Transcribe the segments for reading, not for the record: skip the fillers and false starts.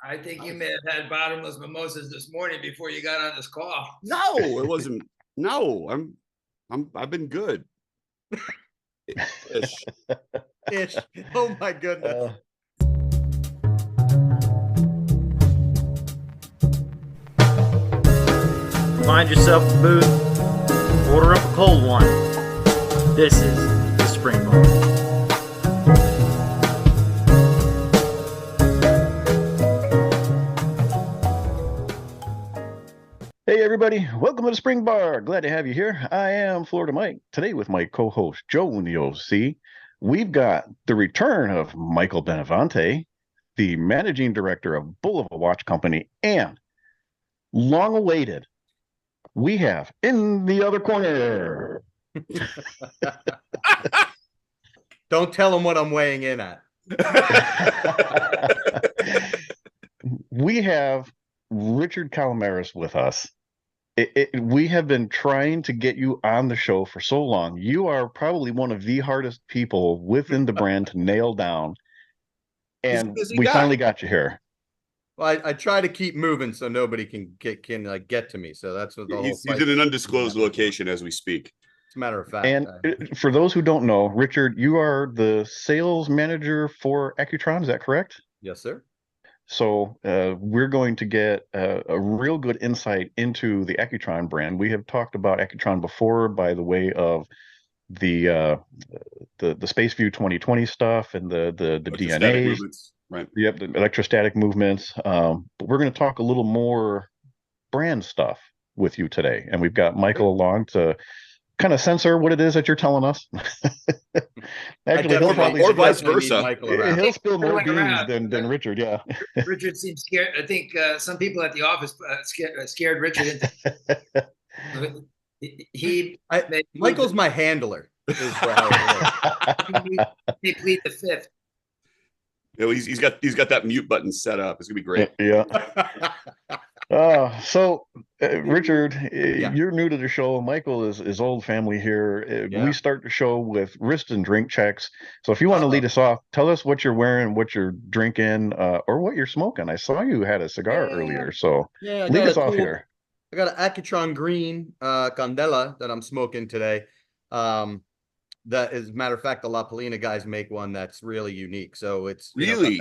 I think you may have had bottomless mimosas this morning before you got on this call. No, it wasn't. No, I've been good. Ish. Ish. Oh my goodness. Find yourself a booth, order up a cold one. This is the Spring Bar. Hey everybody, welcome to the Spring Bar. Glad to have you here. I am Florida Mike. Today with my co-host Joe in the OC, we've got the return of Michael Benavente, the managing director of Boulevard Watch Company, and long awaited, we have in the other corner. Don't tell him what I'm weighing in at. We have Richard Callamaras with us. We have been trying to get you on the show for so long. You are probably one of the hardest people within the brand to nail down. And we finally got you here. Well, I try to keep moving so nobody can get to me. So that's what the He's in an undisclosed location as we speak. As a matter of fact. And for those who don't know, Richard, you are the sales manager for Accutron. Is that correct? Yes, sir. So we're going to get a real good insight into the Accutron brand. We have talked about Accutron before by the way of the Space View 2020 stuff and the DNAs, right? Yep, the electrostatic movements. But we're going to talk a little more brand stuff with you today, and we've got Michael along to kind of censor what it is that you're telling us. Actually, or vice versa. He'll spill more beans than Richard. Yeah. Richard seems scared. I think some people at the office scared Richard into. Michael's my handler. He plead the fifth. You know, he's got that mute button set up. It's gonna be great. Yeah. Richard, you're new to the show. Michael is old family here. We start the show with wrist and drink checks. So if you want to lead us off, tell us what you're wearing, what you're drinking, or what you're smoking. I saw you had a cigar earlier, so lead us off here. I got an Accutron Green Candela that I'm smoking today. That is, matter of fact, the La Polina guys make one that's really unique. So it's really,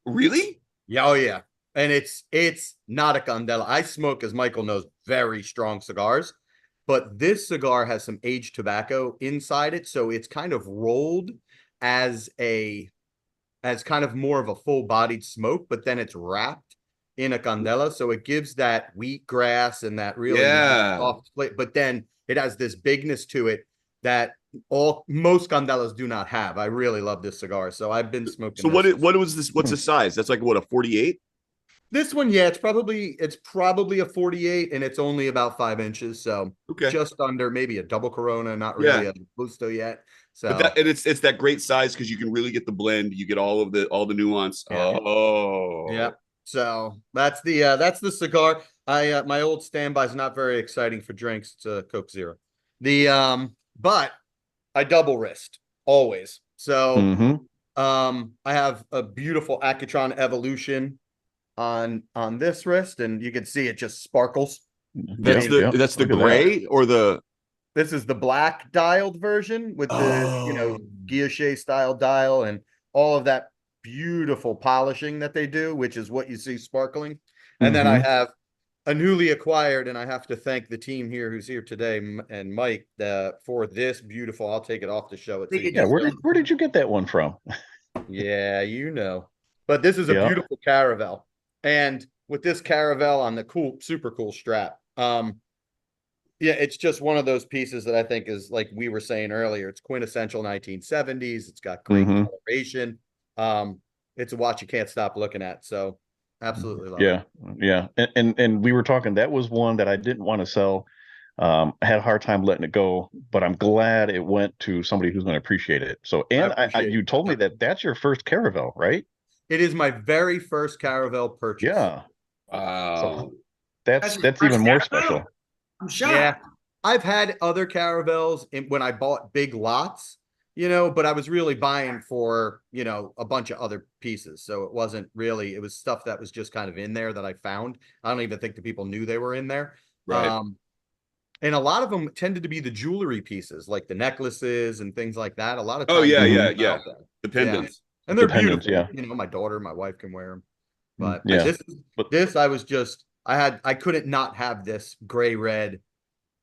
really, yeah, oh yeah. And it's not a Candela. I smoke, as Michael knows, very strong cigars, but this cigar has some aged tobacco inside it, so it's kind of rolled as kind of more of a full-bodied smoke, but then it's wrapped in a Candela, so it gives that wheatgrass and that really soft flavor. But then it has this bigness to it that most Candelas do not have. I really love this cigar, so I've been smoking. So what was this? What's the size? That's like what, a 48? This one, yeah, it's probably a 48, and it's only about 5 inches, so just under maybe a double Corona, not really a Busto yet. So it's that great size because you can really get the blend. You get all the nuance. Yeah. Oh, yeah. So that's the cigar. My old standby is not very exciting for drinks. It's a Coke Zero. But I double wrist always. So I have a beautiful Accutron Evolution on this wrist, and you can see it just sparkles. That's the gray or the. This is the black dialed version with the guilloche style dial and all of that beautiful polishing that they do, which is what you see sparkling. And then I have a newly acquired, and I have to thank the team here who's here today and Mike for this beautiful. I'll take it off to show it to you. Yeah, where did you get that one from? Yeah, you know. But this is a beautiful Caravel. And with this Caravel on the super cool strap, it's just one of those pieces that I think is, like we were saying earlier, it's quintessential 1970s. It's got great coloration. It's a watch you can't stop looking at. So absolutely love it. Yeah. And we were talking, that was one that I didn't want to sell. I had a hard time letting it go, but I'm glad it went to somebody who's going to appreciate it. So, and you told me that that's your first Caravel, right? It is my very first Caravel purchase. Yeah. Wow. So that's even more special. I'm shocked. Yeah. I've had other Caravels when I bought big lots, but I was really buying for, a bunch of other pieces. So it wasn't really, it was stuff that was just kind of in there that I found. I don't even think the people knew they were in there. Right. And a lot of them tended to be the jewelry pieces, like the necklaces and things like that. A lot of Oh times. yeah, Mhm. yeah, they're yeah. out there. The pendants. And they're The pendants, beautiful. yeah. My daughter, my wife can wear them. But Yeah. this, I couldn't not have this gray red.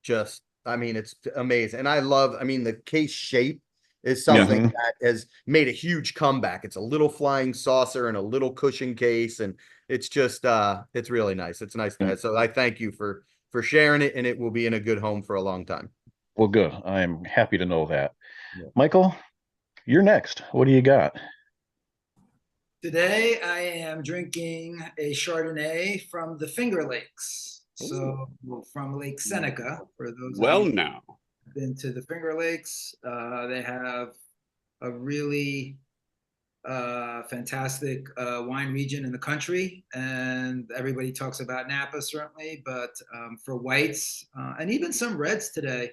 It's amazing. And the case shape is something Mhm. that has made a huge comeback. It's a little flying saucer and a little cushion case. And it's just, it's really nice. It's nice to have. So I thank you for sharing it, and it will be in a good home for a long time. Well, good. I'm happy to know that. Yeah. Michael, you're next. What do you got? Today I am drinking a Chardonnay from the Finger Lakes. So from Lake Seneca, for those Well, of you now. who've been to the Finger Lakes, they have a really fantastic wine region in the country, and everybody talks about Napa certainly, but for whites and even some reds today,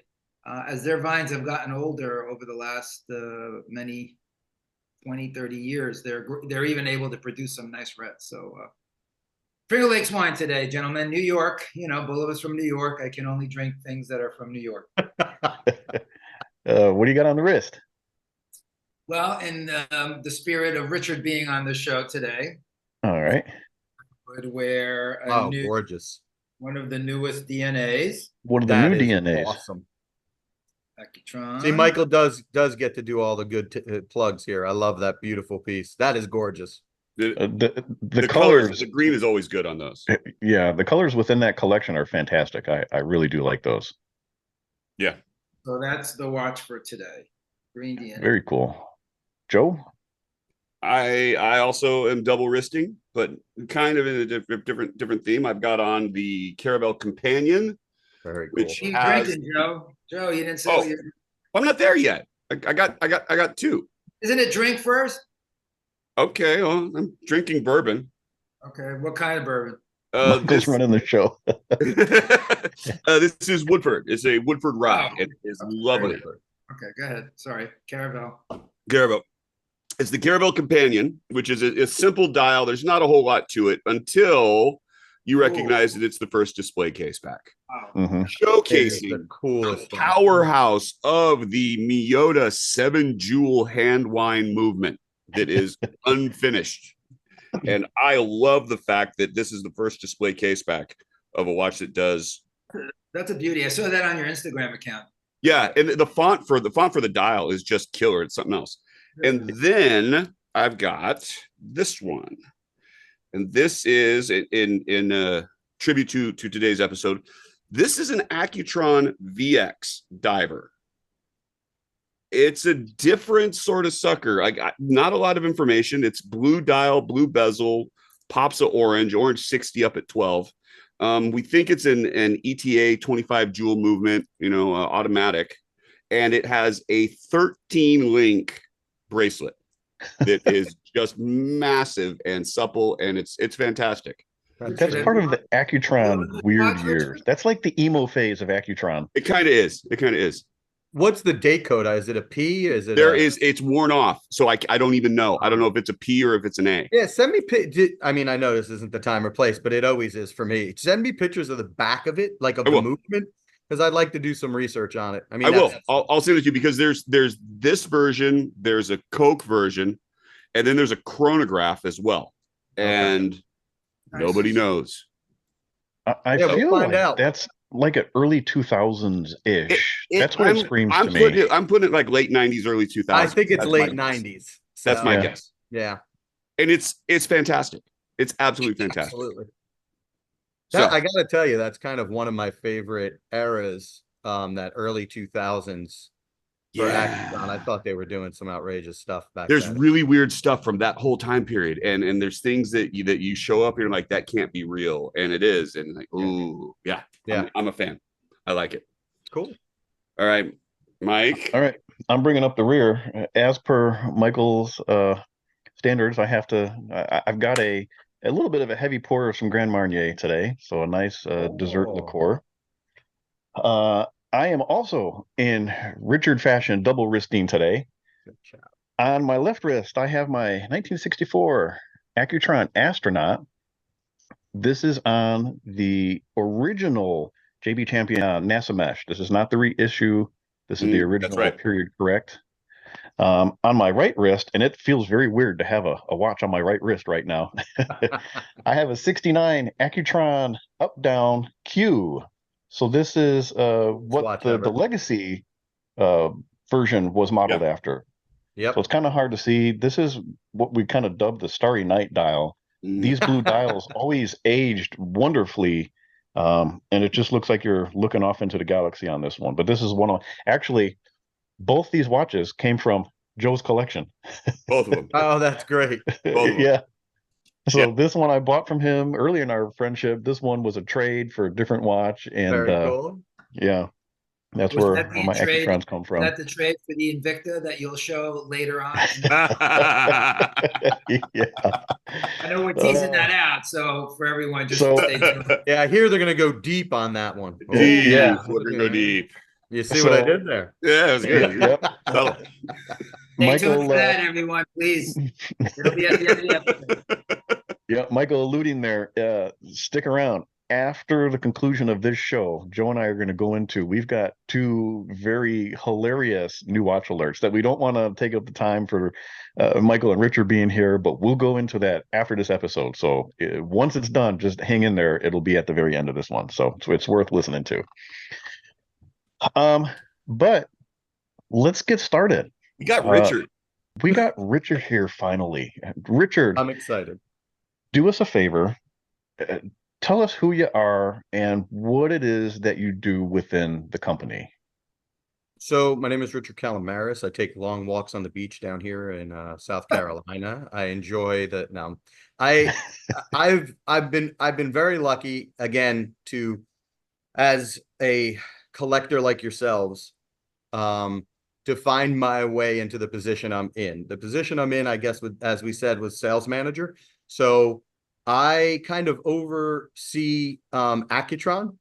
as their vines have gotten older over the last many 20, 30 years, they're even able to produce some nice reds. So Finger Lakes wine today, gentlemen. New York, both of us from New York. I can only drink things that are from New York. What do you got on the wrist? Well, in the spirit of Richard being on the show today, All right. would wear Gorgeous. one of the newest DNAs, What are the That new is DNAs? awesome. Accutron. See, Michael does get to do all the good plugs here. I love that beautiful piece. That is gorgeous. The colors, colors, the green is always good on those. yeah, the colors within that collection are fantastic. I really do like those. Yeah. So that's the watch for today. Green DNA. Very cool. Joe? I also am double wristing, but kind of in a different theme. I've got on the Caravelle Companion, Very cool. which What are you has. drinking, Joe? Joe, you didn't say. Oh. What you're... I'm not there yet. I got two. Isn't it drink first? Okay, well, I'm drinking bourbon. Okay, what kind of bourbon? Michael's running the show. This is Woodford. It's a Woodford rye. Oh. It is lovely. Okay, go ahead. Sorry, Caravelle. Caravelle. It's the Caravelle Companion, which is a simple dial. There's not a whole lot to it until you recognize that it's the first display case back. Wow. Mhm. Showcasing the coolest the powerhouse of the Miyota 7-jewel hand wine movement that is unfinished. And I love the fact that this is the first display case back of a watch that does. That's a beauty. I saw that on your Instagram account. Yeah, and the font for the dial is just killer. It's something else. And then I've got this one, and this is in tribute to today's episode. This is an Accutron VX diver. It's a different sort of sucker. I got not a lot of information. It's blue dial, blue bezel, pops of orange 60 up at 12. We think it's an ETA 25 jewel movement, automatic, and it has a 13 link bracelet that is just massive and supple, and it's fantastic. That's part of the Accutron weird years. That's like the emo phase of Accutron. It kind of is. What's the date code? Is it a P? Is it it's worn off, so I don't even know. I don't know if it's a P or if it's an A. Yeah, send me I know this isn't the time or place, but it always is for me. Send me pictures of the back of it, like of the movement, because I'd like to do some research on it. I will. I'll send it to you, because there's this version, there's a Coke version, and then there's a chronograph as well, and nobody knows. I feel we'll find like out. that's like an early 2000s ish. That's what it screams to me. I'm putting it like late 90s, early 2000s. I think it's That's late my guess. 90s. That's my guess. Yeah. And it's fantastic. It's absolutely fantastic. Absolutely. So, I gotta tell you, that's kind of one of my favorite eras. That early 2000s for Accutron. I thought they were doing some outrageous stuff back there's then. really weird stuff from that whole time period, and there's things that you show up and you're like, that can't be real, and it is, and like, ooh, yeah. I'm a fan. I like it. Cool. All right, Mike. All right, I'm bringing up the rear. As per Michael's standards, I've got a little bit of a heavy pour of some Grand Marnier today, so a nice dessert liqueur. I am also in Richard fashion double wristing today. Good job. On my left wrist, I have my 1964 Accutron Astronaut. This is on the original JB Champion NASA mesh. This is not the reissue. This is the That's original right. period correct. On my right wrist, and it feels very weird to have a watch on my right wrist right now. I have a 69 Accutron up down Q. So this is what watch the ever. legacy version was modeled after. Yep. So it's kind of hard to see. This is what we kind of dubbed the Starry Night dial. These blue dials always aged wonderfully. And it just looks like you're looking off into the galaxy on this one. But this is one of actually both these watches came from Joe's collection. Both of them. Oh, that's great. Both of them. Yeah. So Yeah. this one I bought from him early in our friendship. This one was a trade for a different watch. And Very cool. yeah, that's Was where that the my trade? Accutrons come Is from. that the trade for the Invicta that you'll show later on? Yeah. I know we're teasing that out, so for everyone, just So- stay tuned. Yeah, I hear they're going to go deep on that one. Oh, Deep. Yeah. We're gonna go deep. You see what I So- did there? Yeah, it was good. Yep. Subtle. Stay tuned Michael, for that, everyone, please. It'll be at the end of the episode. Yeah, Michael alluding there. Stick around. After the conclusion of this show, Joe and I are going to go into. We've got two very hilarious new watch alerts that we don't want to take up the time for Michael and Richard being here, but we'll go into that after this episode. So once it's done, just hang in there. It'll be at the very end of this one, so it's worth listening to. But let's get started. We got Richard. We got Richard here finally. Richard, I'm excited. do us a favor. Tell us who you are and what it is that you do within the company. So my name is Richard Callamaras. I take long walks on the beach down here in South Carolina. I enjoy the now. I've been very lucky again to, as a collector like yourselves, to find my way into the position I'm in. The position I'm in, I guess, as we said, was sales manager. So I kind of oversee Accutron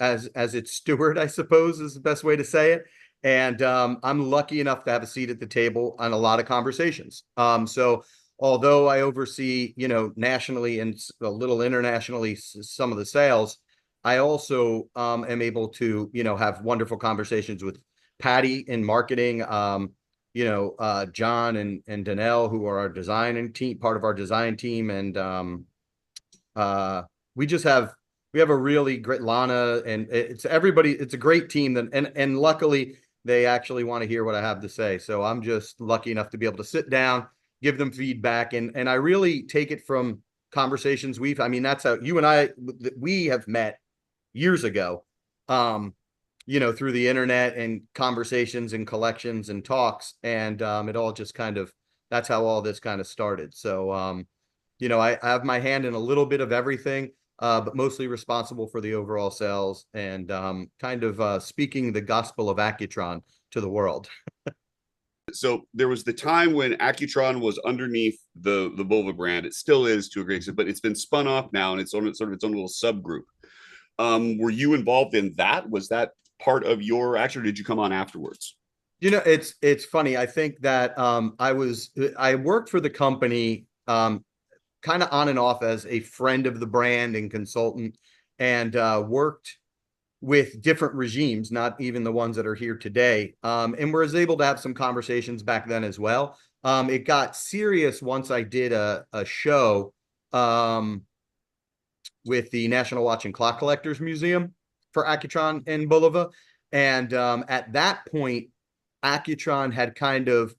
as its steward, I suppose is the best way to say it. And I'm lucky enough to have a seat at the table on a lot of conversations. So although I oversee, nationally and a little internationally some of the sales, I also am able to, have wonderful conversations with Patty in marketing, John and Danelle, who are our design team, part of our design team. And we have a really great Lana, and it's everybody. It's a great team. And luckily they actually want to hear what I have to say. So I'm just lucky enough to be able to sit down, give them feedback. And I really take it from conversations that's how you and we have met years ago, through the internet and conversations and collections and talks. And it all just that's how all this kind of started. So, I have my hand in a little bit of everything, but mostly responsible for the overall sales and speaking the gospel of Accutron to the world. So there was the time when Accutron was underneath the Volvo brand. It still is to a great extent, but it's been spun off now and it's on sort of its own little subgroup. Were you involved in that? Was that part of your action, or did you come on afterwards? It's funny. I think that I worked for the company kind of on and off as a friend of the brand and consultant, and worked with different regimes, not even the ones that are here today. And was able to have some conversations back then as well. It got serious once I did a show with the National Watch and Clock Collectors Museum for Accutron in Bulova. And at that point, Accutron had kind of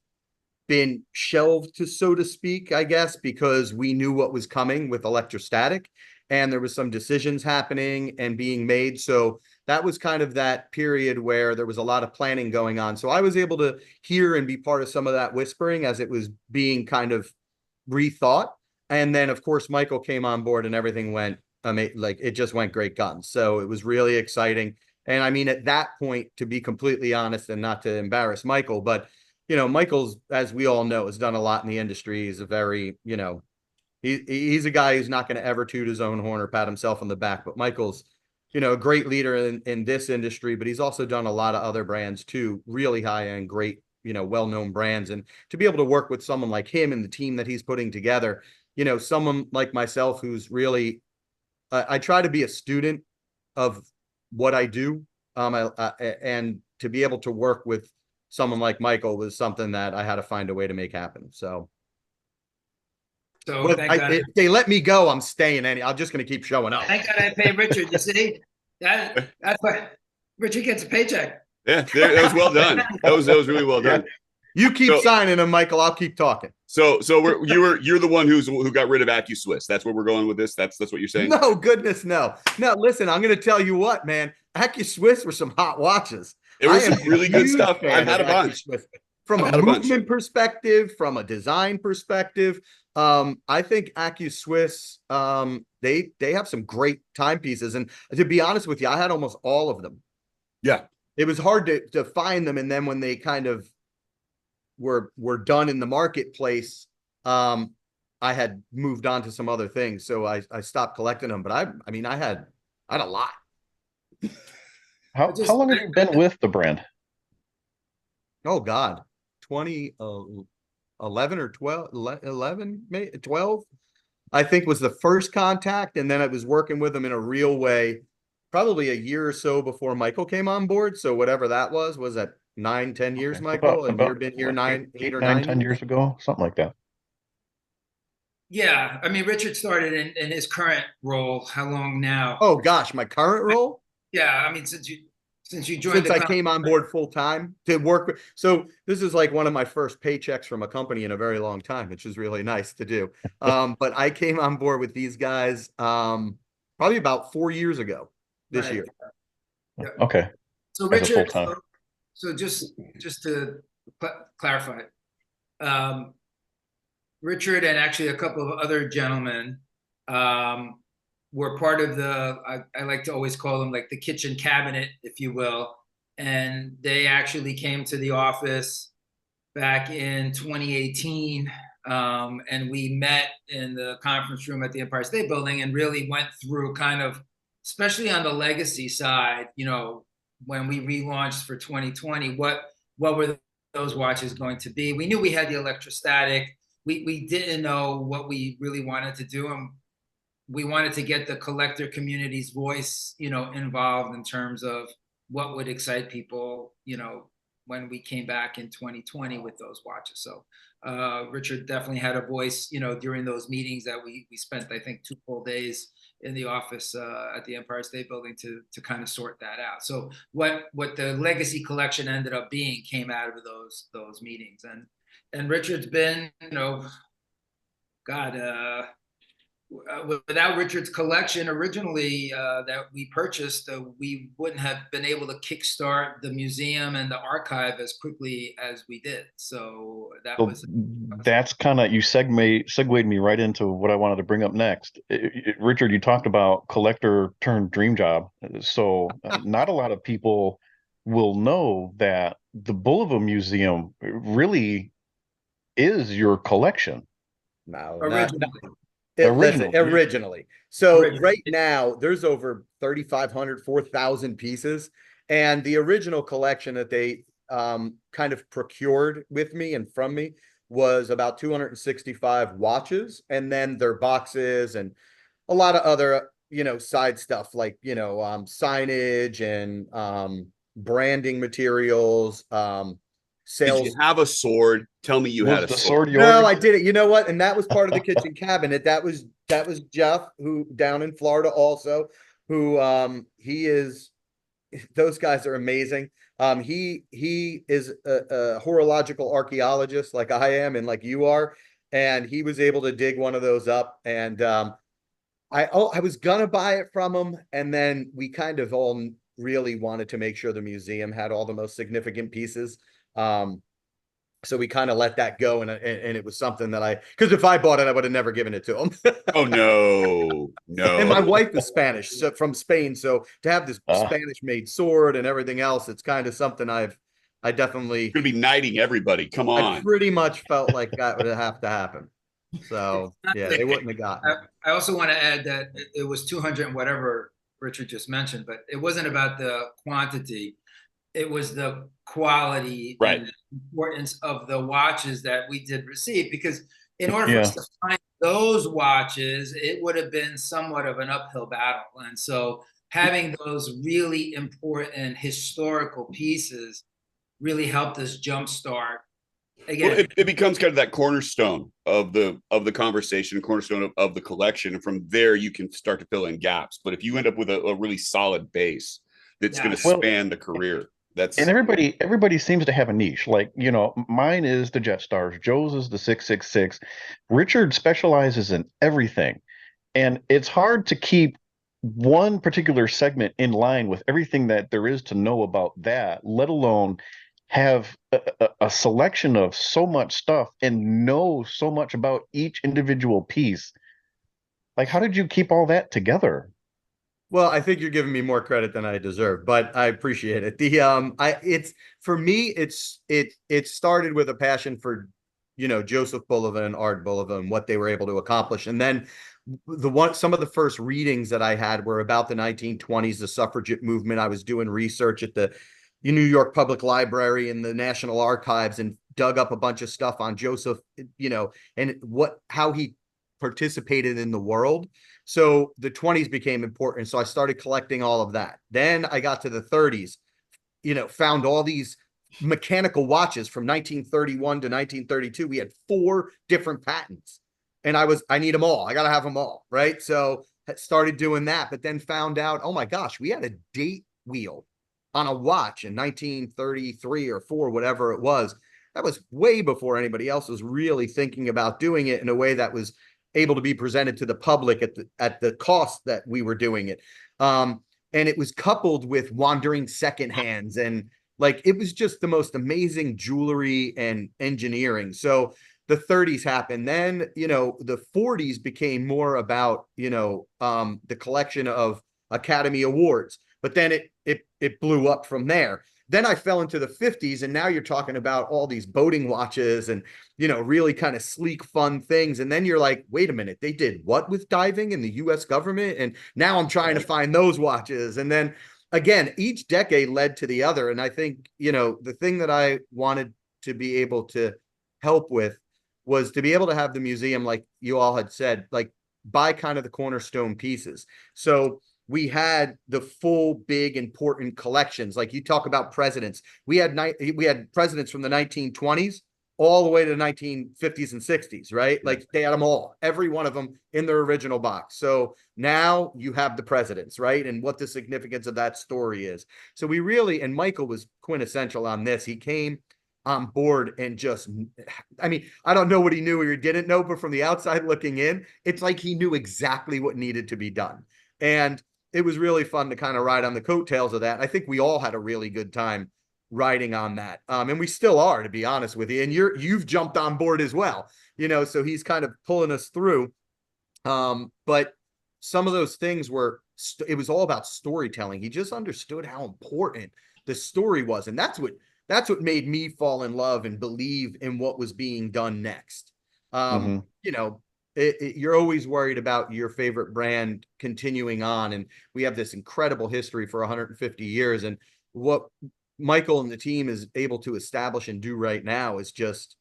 been shelved, so to speak, I guess, because we knew what was coming with electrostatic, and there was some decisions happening and being made. So that was kind of that period where there was a lot of planning going on. So I was able to hear and be part of some of that whispering as it was being kind of rethought. And then, of course, Michael came on board and everything went, it just went great guns. So it was really exciting. And at that point, to be completely honest and not to embarrass Michael, but Michael's, as we all know, has done a lot in the industry. He's a very, he's a guy who's not going to ever toot his own horn or pat himself on the back. But Michael's, a great leader in this industry, but he's also done a lot of other brands too, really high end, great well-known brands. And to be able to work with someone like him and the team that he's putting together, someone like myself who's really, I try to be a student of what I do. And to be able to work with someone like Michael was something that I had to find a way to make happen. So thank God. if they let me go, I'm staying. I'm just going to keep showing up. Thank God I pay Richard. You see, that's why Richard gets a paycheck. Yeah, that was well done. That was really well done. You keep signing them, Michael. I'll keep talking. So you're the one who got rid of AccuSwiss. That's where we're going with this. That's what you're saying. No, goodness, no. Listen, I'm going to tell you what, man. AccuSwiss were some hot watches. It was some really good stuff. I've had a bunch. From a movement perspective, from a design perspective, I think AccuSwiss, they have some great timepieces. And to be honest with you, I had almost all of them. Yeah. It was hard to find them. And then when they kind of were done in the marketplace, I had moved on to some other things. So I stopped collecting them. But I had a lot. How long have you been with the brand? Oh God, 2011 or 11, maybe 12, I think was the first contact. And then I was working with them in a real way, probably a year or so before Michael came on board. So whatever that was that 9-10 years, okay. Michael? And you've been here 8 or 9 years ago, something like that. Yeah. I mean, Richard started in his current role. How long now? Oh gosh, my current role? Yeah. I mean, since you joined, I came on board full time to work with. So this is like one of my first paychecks from a company in a very long time, which is really nice to do. But I came on board with these guys probably about 4 years ago this year. Yeah. Okay. So Richard, so just to clarify, Richard and actually a couple of other gentlemen were part of I like to always call them like the kitchen cabinet, if you will. And they actually came to the office back in 2018. And we met in the conference room at the Empire State Building and really went through kind of, especially on the legacy side, when we relaunched for 2020, what were those watches going to be? We knew we had the electrostatic. We didn't know what we really wanted to do. And we wanted to get the collector community's voice, involved in terms of what would excite people, when we came back in 2020 with those watches. So Richard definitely had a voice, during those meetings that we spent, I think, 2 full days in the office at the Empire State Building to kind of sort that out. So what the legacy collection ended up being came out of those meetings. And Richard's been, without Richard's collection originally that we purchased, we wouldn't have been able to kickstart the museum and the archive as quickly as we did. So that's kind of, you segued me right into what I wanted to bring up next. Richard, you talked about collector turned dream job. So not a lot of people will know that the Bulova Museum really is your collection. Originally. So right now there's over 3,500, 4,000 pieces. And the original collection that they kind of procured with me and from me was about 265 watches, and then their boxes and a lot of other, side stuff like, signage and branding materials, sales. Did you have a sword? Tell me you had a sword. No, I did it. You know what? And that was part of the kitchen cabinet. That was Jeff, who down in Florida also, who those guys are amazing. He is a horological archaeologist like I am and like you are, and he was able to dig one of those up. And I was gonna buy it from him, and then we kind of all really wanted to make sure the museum had all the most significant pieces. So we kind of let that go, and it was something that because if I bought it, I would have never given it to him. Oh no. And my wife is Spanish, so from Spain, so to have this Spanish-made sword and everything else, it's kind of something I definitely gonna be knighting everybody. Come on. I pretty much felt like that would have to happen. So yeah, they wouldn't have gotten it. I also want to add that it was 200 and whatever Richard just mentioned, but it wasn't about the quantity. it was the quality Right. and importance of the watches that we did receive. Because in order for Yeah. us to find those watches, it would have been somewhat of an uphill battle. And so having those really important historical pieces really helped us jumpstart. Well, Again, it becomes kind of that cornerstone of the conversation, cornerstone of the collection, and from there you can start to fill in gaps. But if you end up with a really solid base that's going to yes. Well, span the career, and that's everybody seems to have a niche. Like, mine is the Jetstars, Joe's is the 666. Richard specializes in everything. And it's hard to keep one particular segment in line with everything that there is to know about that, let alone have a selection of so much stuff and know so much about each individual piece. Like, how did you keep all that together? Well, I think you're giving me more credit than I deserve, but I appreciate it. It's for me, it started with a passion for, Joseph Bulova and Art Bulova and what they were able to accomplish. And then some of the first readings that I had were about the 1920s, the suffragette movement. I was doing research at the New York Public Library and the National Archives and dug up a bunch of stuff on Joseph, and how he participated in the world. So the 20s became important. So I started collecting all of that. Then I got to the 30s, found all these mechanical watches from 1931 to 1932. We had 4 different patents. And I need them all. I got to have them all. Right. So I started doing that, but then found out, oh my gosh, we had a date wheel on a watch in 1933 or 4, whatever it was. That was way before anybody else was really thinking about doing it in a way that was able to be presented to the public at the cost that we were doing it. And it was coupled with wandering second hands, and like it was just the most amazing jewelry and engineering. So the 30s happened. Then, the 40s became more about, the collection of Academy Awards, but then it blew up from there. Then I fell into the 50s, and now you're talking about all these boating watches and, really kind of sleek, fun things. And then you're like, wait a minute, they did what with diving in the US government? And now I'm trying to find those watches. And then again, each decade led to the other. And I think, the thing that I wanted to be able to help with was to be able to have the museum, like you all had said, like buy kind of the cornerstone pieces. So we had the full big important collections. Like you talk about presidents. We had presidents from the 1920s all the way to the 1950s and 60s, right? Like they had them all, every one of them in their original box. So now you have the presidents, right? And what the significance of that story is. So we really, and Michael was quintessential on this. He came on board and just, I mean, I don't know what he knew or he didn't know, but from the outside looking in, it's like he knew exactly what needed to be done. And it was really fun to kind of ride on the coattails of that. I think we all had a really good time riding on that. And we still are, to be honest with you. And you've jumped on board as well, so he's kind of pulling us through. But some of those things it was all about storytelling. He just understood how important the story was. And that's what made me fall in love and believe in what was being done next. You're always worried about your favorite brand continuing on. And we have this incredible history for 150 years. And what Michael and the team is able to establish and do right now is just,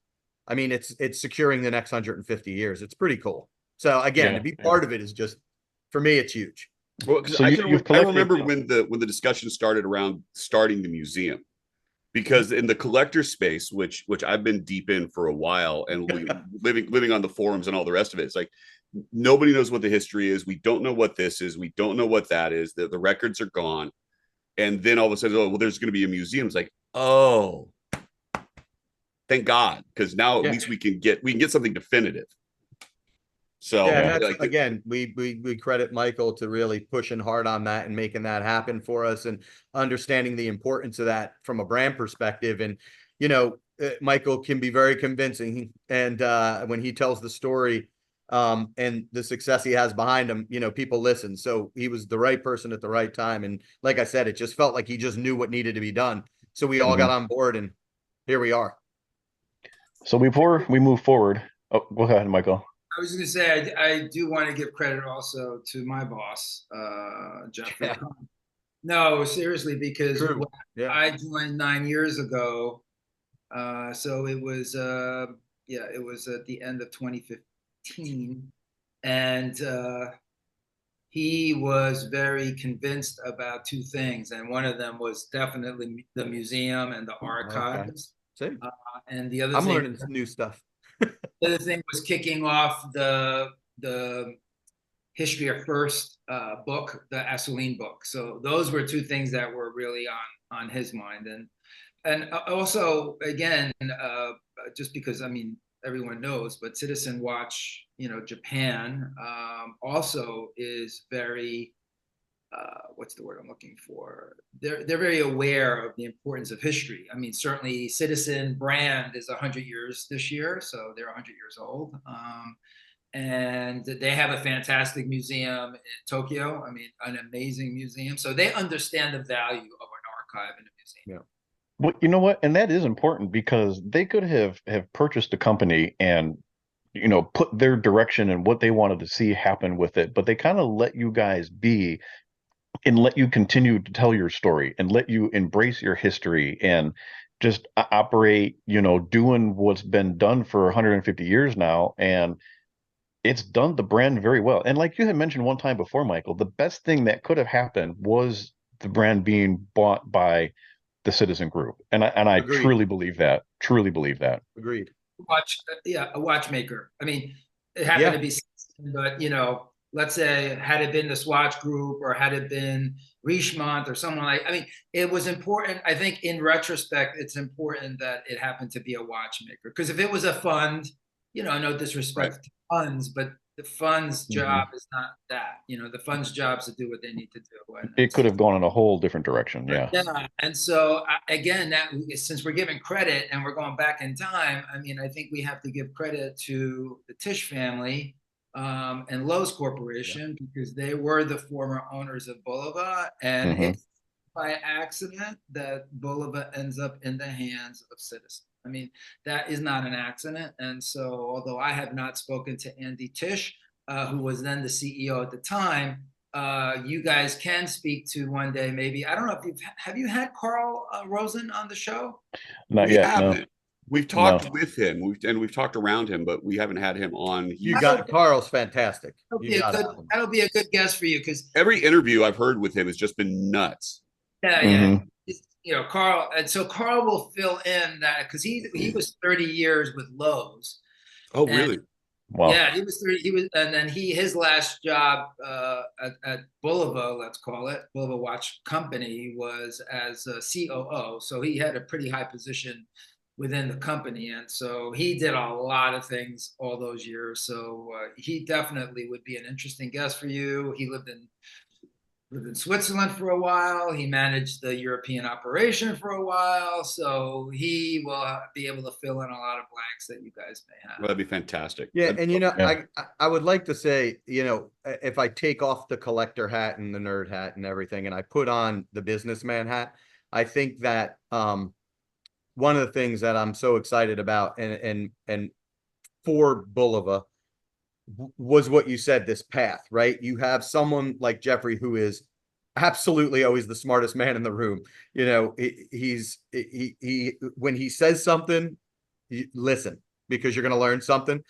I mean, it's securing the next 150 years. It's pretty cool. So again, to be part of it is just, for me, it's huge. Well, because So I remember when the discussion started around starting the museum, because in the collector space, which I've been deep in for a while, and living on the forums and all the rest of it, it's like nobody knows what the history is. We don't know what this is. We don't know what that is. The records are gone. And then all of a sudden, oh, well, there's going to be a museum. It's like, oh, thank God, because now at least we can get something definitive. So again, we credit Michael to really pushing hard on that and making that happen for us, and understanding the importance of that from a brand perspective. And Michael can be very convincing, and when he tells the story, and the success he has behind him, people listen. So he was the right person at the right time. And like I said, it just felt like he just knew what needed to be done. So we all got on board, and here we are. So before we move forward, go ahead, Michael. I was going to say, I do want to give credit also to my boss, Jeffrey. No, seriously, because True. when Yeah. I joined 9 years ago, so it was at the end of 2015, and he was very convinced about two things, and one of them was definitely the museum and the Okay. archives, See, uh, and the other I'm thing, learning some new stuff. was kicking off the History of First book, the Asseline book. So those were two things that were really on his mind, and also again, just because I mean everyone knows, but Citizen Watch, Japan also is very what's the word I'm looking for? They're very aware of the importance of history. I mean, certainly Citizen brand is 100 years this year, so they're 100 years old. And they have a fantastic museum in Tokyo. I mean, an amazing museum. So they understand the value of an archive in a museum. Yeah. Well, you know what? And that is important because they could have purchased a company and put their direction and what they wanted to see happen with it, but they kind of let you guys be and let you continue to tell your story and let you embrace your history and just operate, doing what's been done for 150 years now. And it's done the brand very well. And like you had mentioned one time before, Michael, the best thing that could have happened was the brand being bought by the Citizen Group. And I Agreed. truly believe that. Truly believe that. Agreed. A watchmaker. I mean, it happened to be, but let's say had it been the Swatch Group or had it been Richemont or someone like, I mean, it was important. I think in retrospect, it's important that it happened to be a watchmaker, because if it was a fund, no disrespect to funds, but the fund's job is not that. The fund's job is to do what they need to do. And It could have gone in a whole different direction. Yeah. yeah, and so again, that since we're giving credit and we're going back in time, I mean, I think we have to give credit to the Tisch family and Lowe's Corporation, because they were the former owners of Bulova, and Mhm. it's by accident that Bulova ends up in the hands of Citizen. I mean, that is not an accident. And so, although I have not spoken to Andy Tisch, who was then the CEO at the time, you guys can speak to one day, maybe. I don't know if have you had Carl Rosen on the show? Not We yet. No. haven't. We've No. talked with him. We've talked around him, but we haven't had him on. You got Carl's fantastic. That'll be a good guess for you, because Every interview I've heard with him has just been nuts. yeah, Mhm. Carl, and so Carl will fill in that, because he was 30 years with Lowe's. Oh, And really? Wow. yeah, he was 30, and then his last job at Bulova, let's call it Bulova Watch Company, was as a COO. So he had a pretty high position within the company, and so he did a lot of things all those years. So he definitely would be an interesting guest for you. He lived in Switzerland for a while. He managed the European operation for a while. So he will be able to fill in a lot of blanks that you guys may have. Well, that'd be fantastic. Yeah, That'd- and Yeah. I would like to say, if I take off the collector hat and the nerd hat and everything, and I put on the businessman hat, I think that one of the things that I'm so excited about and for Bulova was what you said, this path, right? You have someone like Jeffrey who is absolutely always the smartest man in the room. He when he says something, you listen, because you're going to learn something.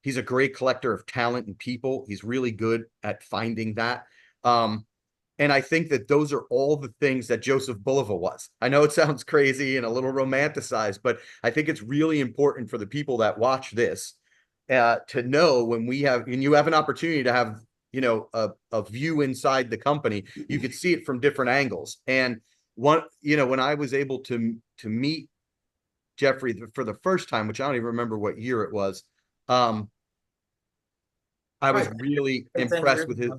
He's a great collector of talent and people. He's really good at finding that. And I think that those are all the things that Joseph Bulova was. I know it sounds crazy and a little romanticized, but I think it's really important for the people that watch this to know when you have an opportunity to have, a view inside the company, you could see it from different angles. And when I was able to meet Jeffrey for the first time, which I don't even remember what year it was, I was really impressed with his.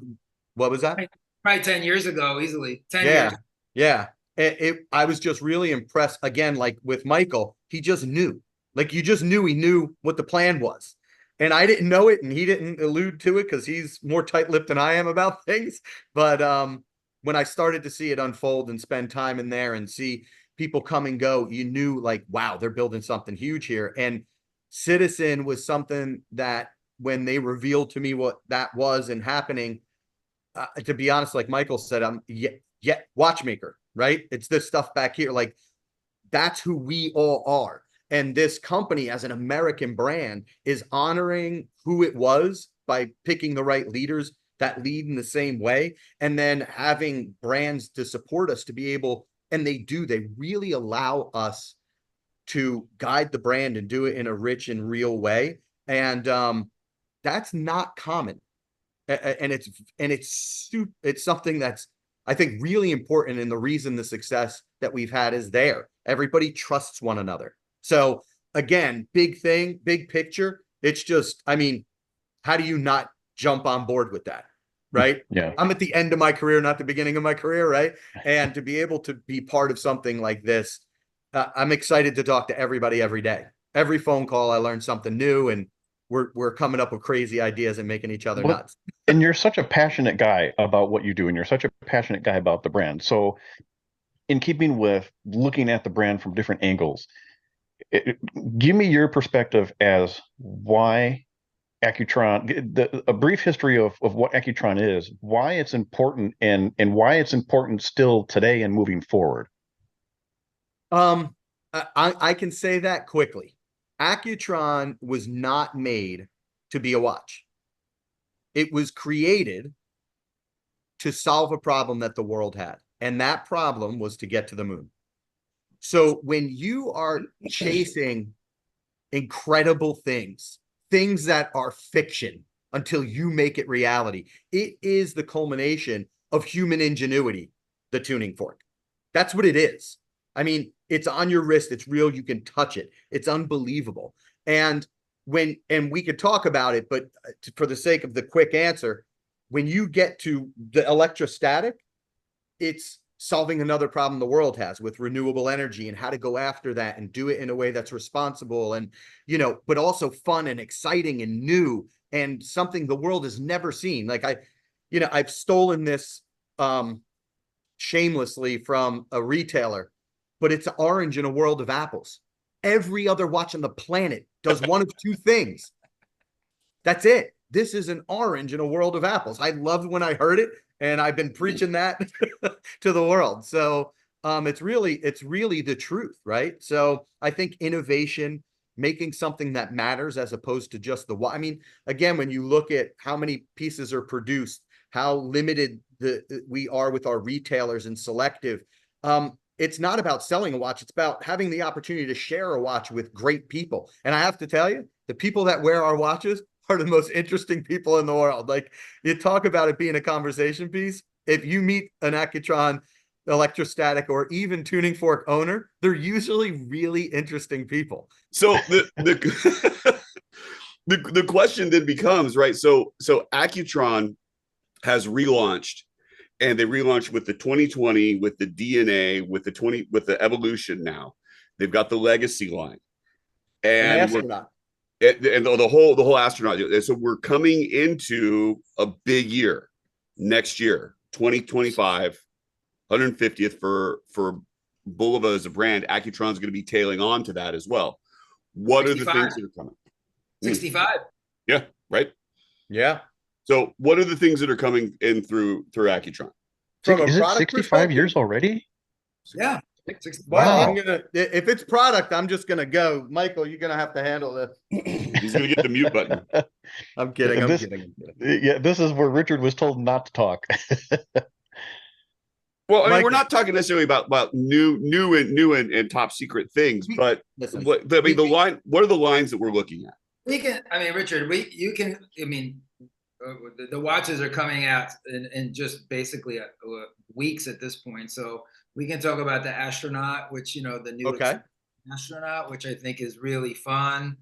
What was that? Probably 10 years ago, easily. 10 years. Yeah. I was just really impressed again, like with Michael, he just knew, like you just knew he knew what the plan was. And I didn't know it, and he didn't allude to it because he's more tight-lipped than I am about things. But when I started to see it unfold and spend time in there and see people come and go, you knew, like, wow, they're building something huge here. And Citizen was something that when they revealed to me what that was and happening, to be honest, like Michael said, watchmaker, right? It's this stuff back here. Like, that's who we all are. And this company, as an American brand, is honoring who it was by picking the right leaders that lead in the same way, and then having brands to support us to be able, and they really allow us to guide the brand and do it in a rich and real way. And that's not common. And it's something that's, I think, really important. And the reason the success that we've had is there. Everybody trusts one another. So again, big thing, big picture. It's just, I mean, how do you not jump on board with that? Right? Yeah. I'm at the end of my career, not the beginning of my career, right? And to be able to be part of something like this, I'm excited to talk to everybody every day. Every phone call, I learn something new, and we're coming up with crazy ideas and making each other nuts. And you're such a passionate guy about what you do, and you're such a passionate guy about the brand. So, in keeping with looking at the brand from different angles, give me your perspective as why Accutron, a brief history of what Accutron is, why it's important, and why it's important still today and moving forward. I can say that quickly. Accutron was not made to be a watch. It was created to solve a problem that the world had. And that problem was to get to the moon. So when you are chasing incredible things that are fiction until you make it reality, it is the culmination of human ingenuity, the tuning fork. That's what it is. I mean, it's on your wrist. It's real. You can touch it. It's unbelievable. And we could talk about it, but for the sake of the quick answer, when you get to the electrostatic, it's solving another problem the world has with renewable energy and how to go after that and do it in a way that's responsible and, but also fun and exciting and new and something the world has never seen. Like I've stolen this shamelessly from a retailer, but it's orange in a world of apples. Every other watch on the planet does one of two things. That's it. This is an orange in a world of apples. I loved when I heard it, and I've been preaching that to the world. So it's really the truth, right? So I think innovation, making something that matters as opposed to just the watch. I mean, again, when you look at how many pieces are produced, how limited we are with our retailers and selective. It's not about selling a watch. It's about having the opportunity to share a watch with great people. And I have to tell you, the people that wear our watches are the most interesting people in the world. Like, you talk about it being a conversation piece. If you meet an Accutron electrostatic or even tuning fork owner, they're usually really interesting people. So the question then becomes, right? So Accutron has relaunched, and they relaunched with the 2020, with the DNA, with the Evolution. Now they've got the Legacy line, and the whole astronaut. So we're coming into a big year next year, 2025, 150th for Bulova as a brand. Accutron's going to be tailing on to that as well. What 65. Are the things that are coming? 65. Yeah, right. Yeah. So what are the things that are coming in through Accutron? Is it 65 years already? Yeah. Wow. If it's product, I'm just gonna go. Michael, you're gonna have to handle this. He's gonna get the mute button. I'm kidding. Yeah, this is where Richard was told not to talk. Well, I mean, we're not talking necessarily about new and top secret things, but what are the lines that we're looking at? Richard, the watches are coming out in just basically weeks at this point. So we can talk about the astronaut, which, the new astronaut, which I think is really fun.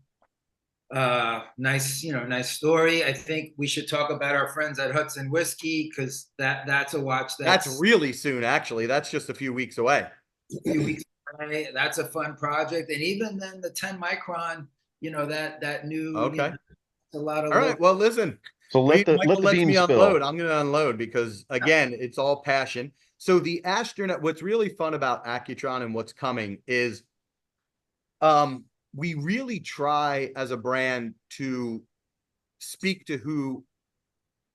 Nice story. I think we should talk about our friends at Hudson Whiskey, because that's a watch that's really soon. Actually, that's just a few weeks away. That's a fun project. And even then the 10 micron, that new, a lot of. All right. Well, listen. So Michael lets me unload. I'm going to unload because, again, it's all passion. So the astronaut, what's really fun about Accutron and what's coming is we really try as a brand to speak to who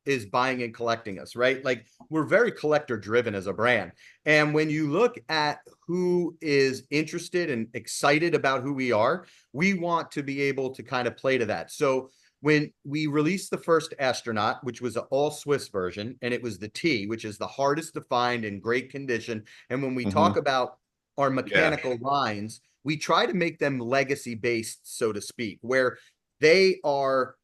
is buying and collecting us, right? Like we're very collector driven as a brand. And when you look at who is interested and excited about who we are, we want to be able to kind of play to that. So when we released the first astronaut, which was an all Swiss version, and it was the T, which is the hardest to find in great condition. And when we talk about our mechanical lines, we try to make them legacy based, so to speak, where they are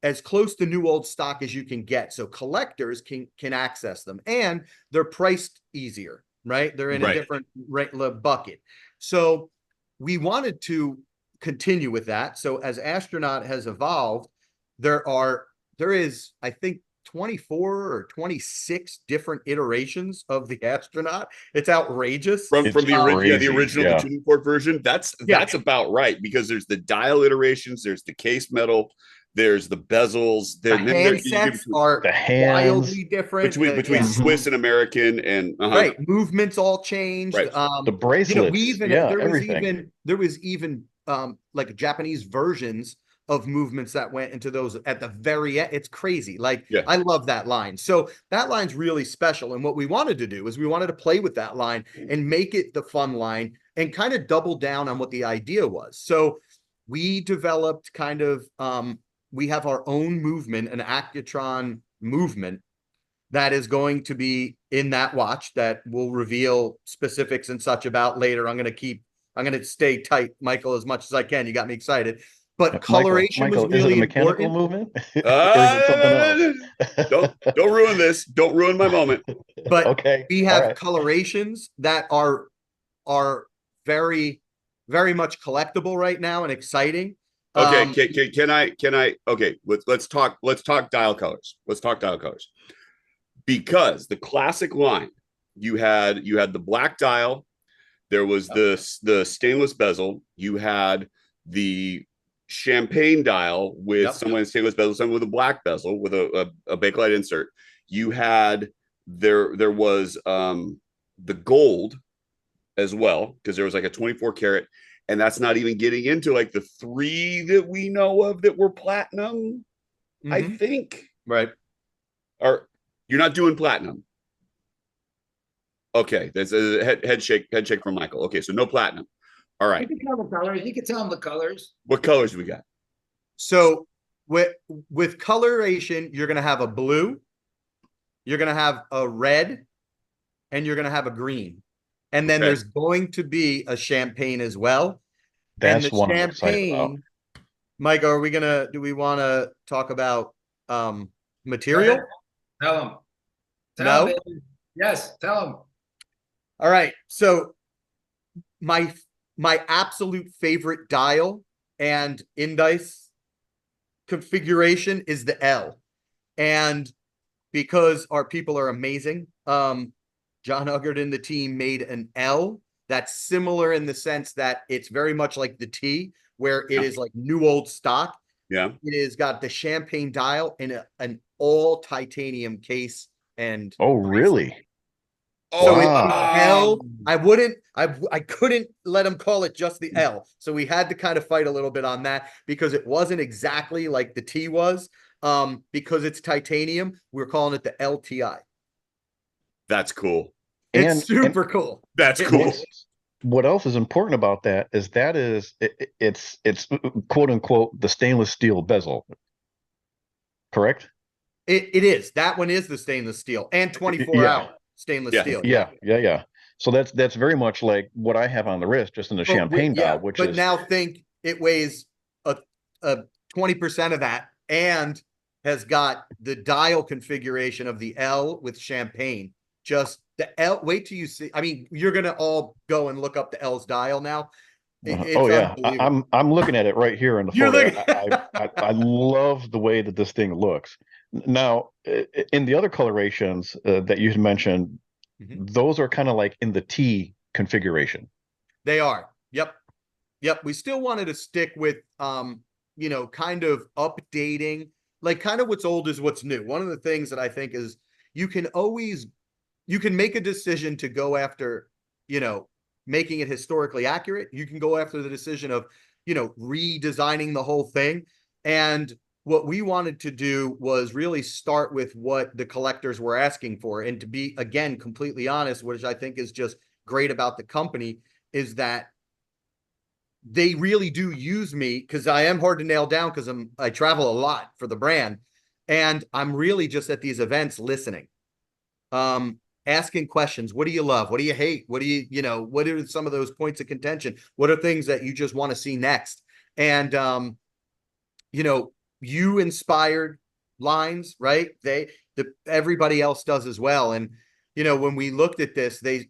as close to new old stock as you can get. So collectors can access them, and they're priced easier, right? They're in a different bucket. So we wanted to continue with that. So as Astronaut has evolved, there is, I think, 24 or 26 different iterations of the Astronaut. It's outrageous. From the original yeah. the tuning fork version. That's about right, because there's the dial iterations, there's the case metal, there's the bezels, the handsets are wildly different between Swiss and American, and right, movements all changed. Right. The bracelets, there was even like Japanese versions of movements that went into those at the very end. It's crazy. Like, I love that line. So that line's really special. And what we wanted to do is we wanted to play with that line and make it the fun line and kind of double down on what the idea was. So we developed kind of, we have our own movement, an Accutron movement that is going to be in that watch that we'll reveal specifics and such about later. I'm going to stay tight, Michael, as much as I can. You got me excited. But coloration was really is it a mechanical important. movement? Or is it something else? Don't ruin this. Don't ruin my moment. But we have colorations that are very, very much collectible right now and exciting. Okay, can I? Okay, let's talk dial colors. Let's talk dial colors, because the classic line, you had the black dial, there was the stainless bezel, you had the champagne dial with someone with stainless bezel, someone with a black bezel with a bakelite insert. You had there was the gold as well, because there was like a 24 karat, and that's not even getting into like the 3 that we know of that were platinum. I think. Right. Or you're not doing platinum. Okay, that's a head shake from Michael. Okay, so no platinum. All right. You can tell the colors. You can tell them the colors. What colors do we got? So with coloration, you're going to have a blue, you're going to have a red, and you're going to have a green. And then there's going to be a champagne as well. That's one I'm excited about. Mike, do we want to talk about material? Tell them. No? Yes, tell them. All right. So my absolute favorite dial and indice configuration is the L. And because our people are amazing, John Uggert and the team made an L that's similar in the sense that it's very much like the T, where it is like new old stock. Yeah. It has got the champagne dial and an all titanium case. And really? So it's the L. I couldn't let him call it just the L. So we had to kind of fight a little bit on that, because it wasn't exactly like the T was. Because it's titanium, we're calling it the LTI. That's cool. It's super cool. That's cool. What else is important about that is it's quote unquote the stainless steel bezel. Correct? It is. That one is the stainless steel and 24-hour stainless steel. Yeah. So that's very much like what I have on the wrist, just in the champagne dial, but now think it weighs a 20% of that and has got the dial configuration of the L with champagne. Just the L. Wait till you see. I mean, you're gonna all go and look up the L's dial now. I'm looking at it right here in the photo. I love the way that this thing looks. Now, in the other colorations that you mentioned, those are kind of like in the T configuration. They are. Yep. We still wanted to stick with, kind of updating, like kind of what's old is what's new. One of the things that I think is you can make a decision to go after, making it historically accurate. You can go after the decision of, redesigning the whole thing. And what we wanted to do was really start with what the collectors were asking for. And to be, again, completely honest, which I think is just great about the company, is that they really do use me, because I am hard to nail down, because I travel a lot for the brand. And I'm really just at these events listening, asking questions. What do you love? What do you hate? What do you, what are some of those points of contention? What are things that you just want to see next? And, you inspired lines, right? Everybody else does as well. And, when we looked at this, they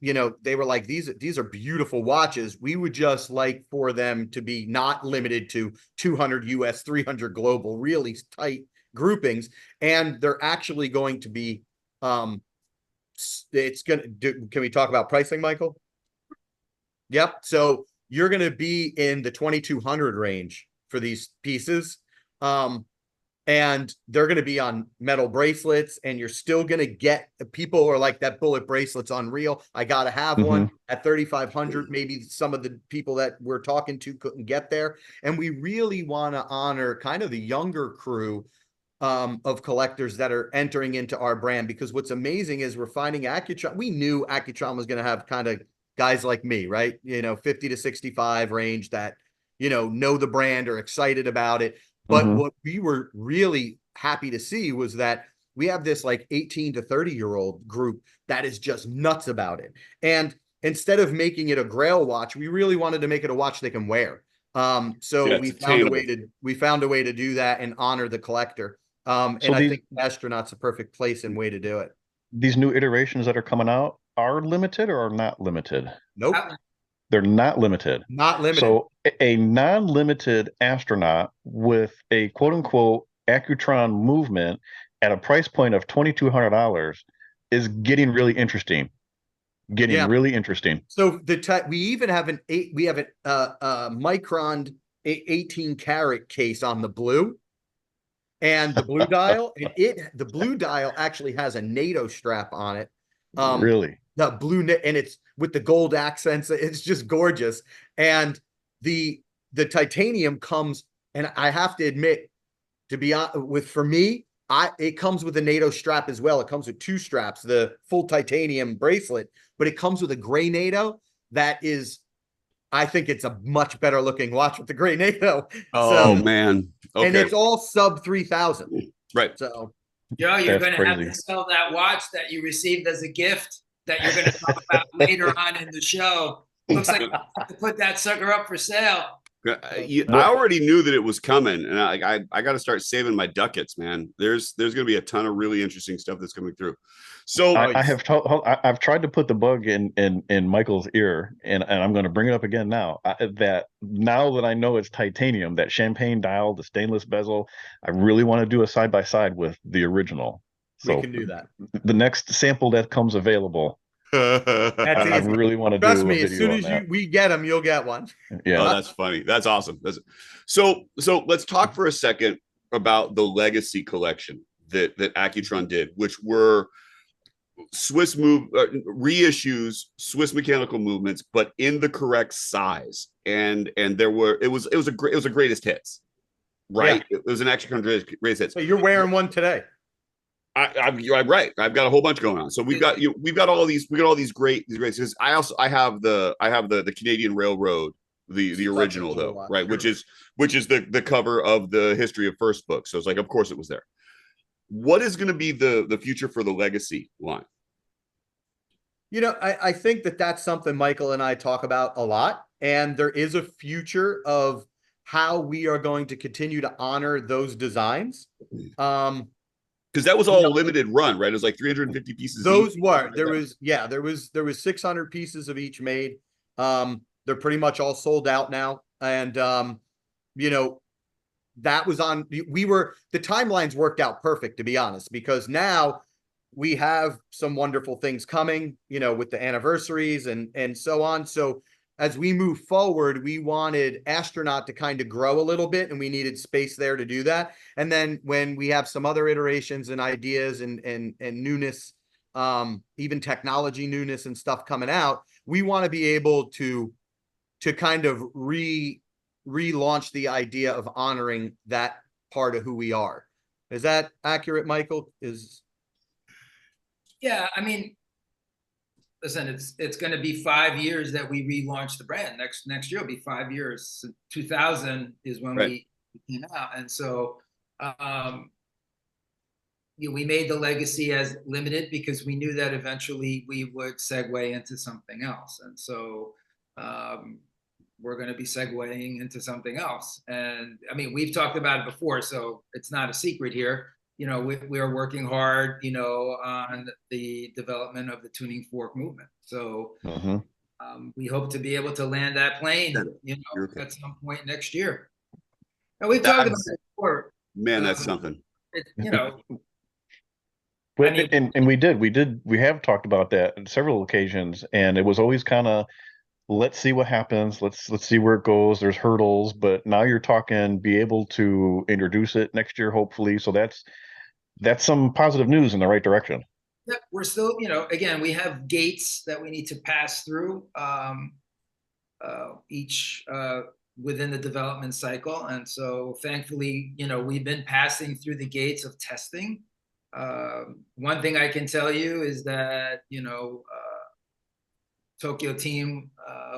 were like, these are beautiful watches. We would just like for them to be not limited to 200 US, 300 global, really tight groupings. And they're actually going to be, can we talk about pricing, Michael? Yep. So you're going to be in the 2,200 range for these pieces. And they're going to be on metal bracelets, and you're still going to get, people are like, that bullet bracelet's unreal. I got to have one at 3,500. Maybe some of the people that we're talking to couldn't get there. And we really want to honor kind of the younger crew of collectors that are entering into our brand, because what's amazing is we're finding Accutron. We knew Accutron was going to have kind of guys like me, right? 50 to 65 range that, know the brand, are excited about it. But what we were really happy to see was that we have this like 18 to 30-year-old group that is just nuts about it. And instead of making it a grail watch, we really wanted to make it a watch they can wear. So we found a way to do that and honor the collector. And I think the Astronaut's a perfect place and way to do it. These new iterations that are coming out are limited or are not limited? Nope. They're not limited. Not limited. So a non-limited Astronaut with a quote-unquote Accutron movement at a price point of $2,200 is getting really interesting. Really interesting. So we even have a micron 18 karat case on the blue, and the blue dial, and the blue dial actually has a NATO strap on it. Really? The blue, and it's with the gold accents. It's just gorgeous. And the titanium comes, and I have to admit, to be honest, for me, it comes with a NATO strap as well. It comes with two straps, the full titanium bracelet, but it comes with a gray NATO that is, I think it's a much better looking watch with the gray NATO. Oh, man. Okay. And it's all sub 3,000. Right. So, Joe, you're going to have to sell that watch that you received as a gift that you're going to talk about later on in the show. Looks like you have to put that sucker up for sale. I already knew that it was coming, and I got to start saving my ducats, man. There's going to be a ton of really interesting stuff that's coming through. So I've tried to put the bug in Michael's ear, and I'm going to bring it up again now. That now that I know it's titanium, that champagne dial, the stainless bezel, I really want to do a side by side with the original. So we can do that. The next sample that comes available. I really want to trust me. As soon as we get them, you'll get one. Yeah, that's funny. That's awesome. So let's talk for a second about the legacy collection that Accutron did, which were Swiss reissues, Swiss mechanical movements, but in the correct size. And it was a greatest hits, right? Yeah. It was an Accutron greatest hits. So you're wearing one today. I'm right. I've got a whole bunch going on. So we've got all these great. I have the Canadian Railroad, the original though, right? Which is the cover of the History of First book. So it's like, of course it was there. What is going to be the future for the legacy line? I think that's something Michael and I talk about a lot, and there is a future of how we are going to continue to honor those designs. Because that was all a limited run, right? It was like 350 pieces. There was 600 pieces of each made. They're pretty much all sold out now. And, that was the timelines worked out perfect, to be honest, because now we have some wonderful things coming, with the anniversaries and so on. So as we move forward, we wanted Astronaut to kind of grow a little bit, and we needed space there to do that. And then when we have some other iterations and ideas and newness, even technology newness and stuff coming out, we want to be able to kind of relaunch the idea of honoring that part of who we are. Is that accurate, Michael? Yeah, I mean, listen, it's going to be 5 years that we relaunched the brand. Next year will be 5 years. So 2000 is when we came out, and so we made the legacy as limited because we knew that eventually we would segue into something else, and so we're going to be segueing into something else. And I mean, we've talked about it before, so it's not a secret here. We are working hard, on the development of the tuning fork movement. So we hope to be able to land that plane, at some point next year. And we've talked about it before. Man, that's something. But, and we have talked about that on several occasions, and it was always kind of, let's see what happens. Let's see where it goes. There's hurdles, but now you're talking be able to introduce it next year, hopefully. So that's some positive news in the right direction. Yeah, we're still, again, we have gates that we need to pass through each within the development cycle. And so thankfully, we've been passing through the gates of testing. One thing I can tell you is that, Tokyo team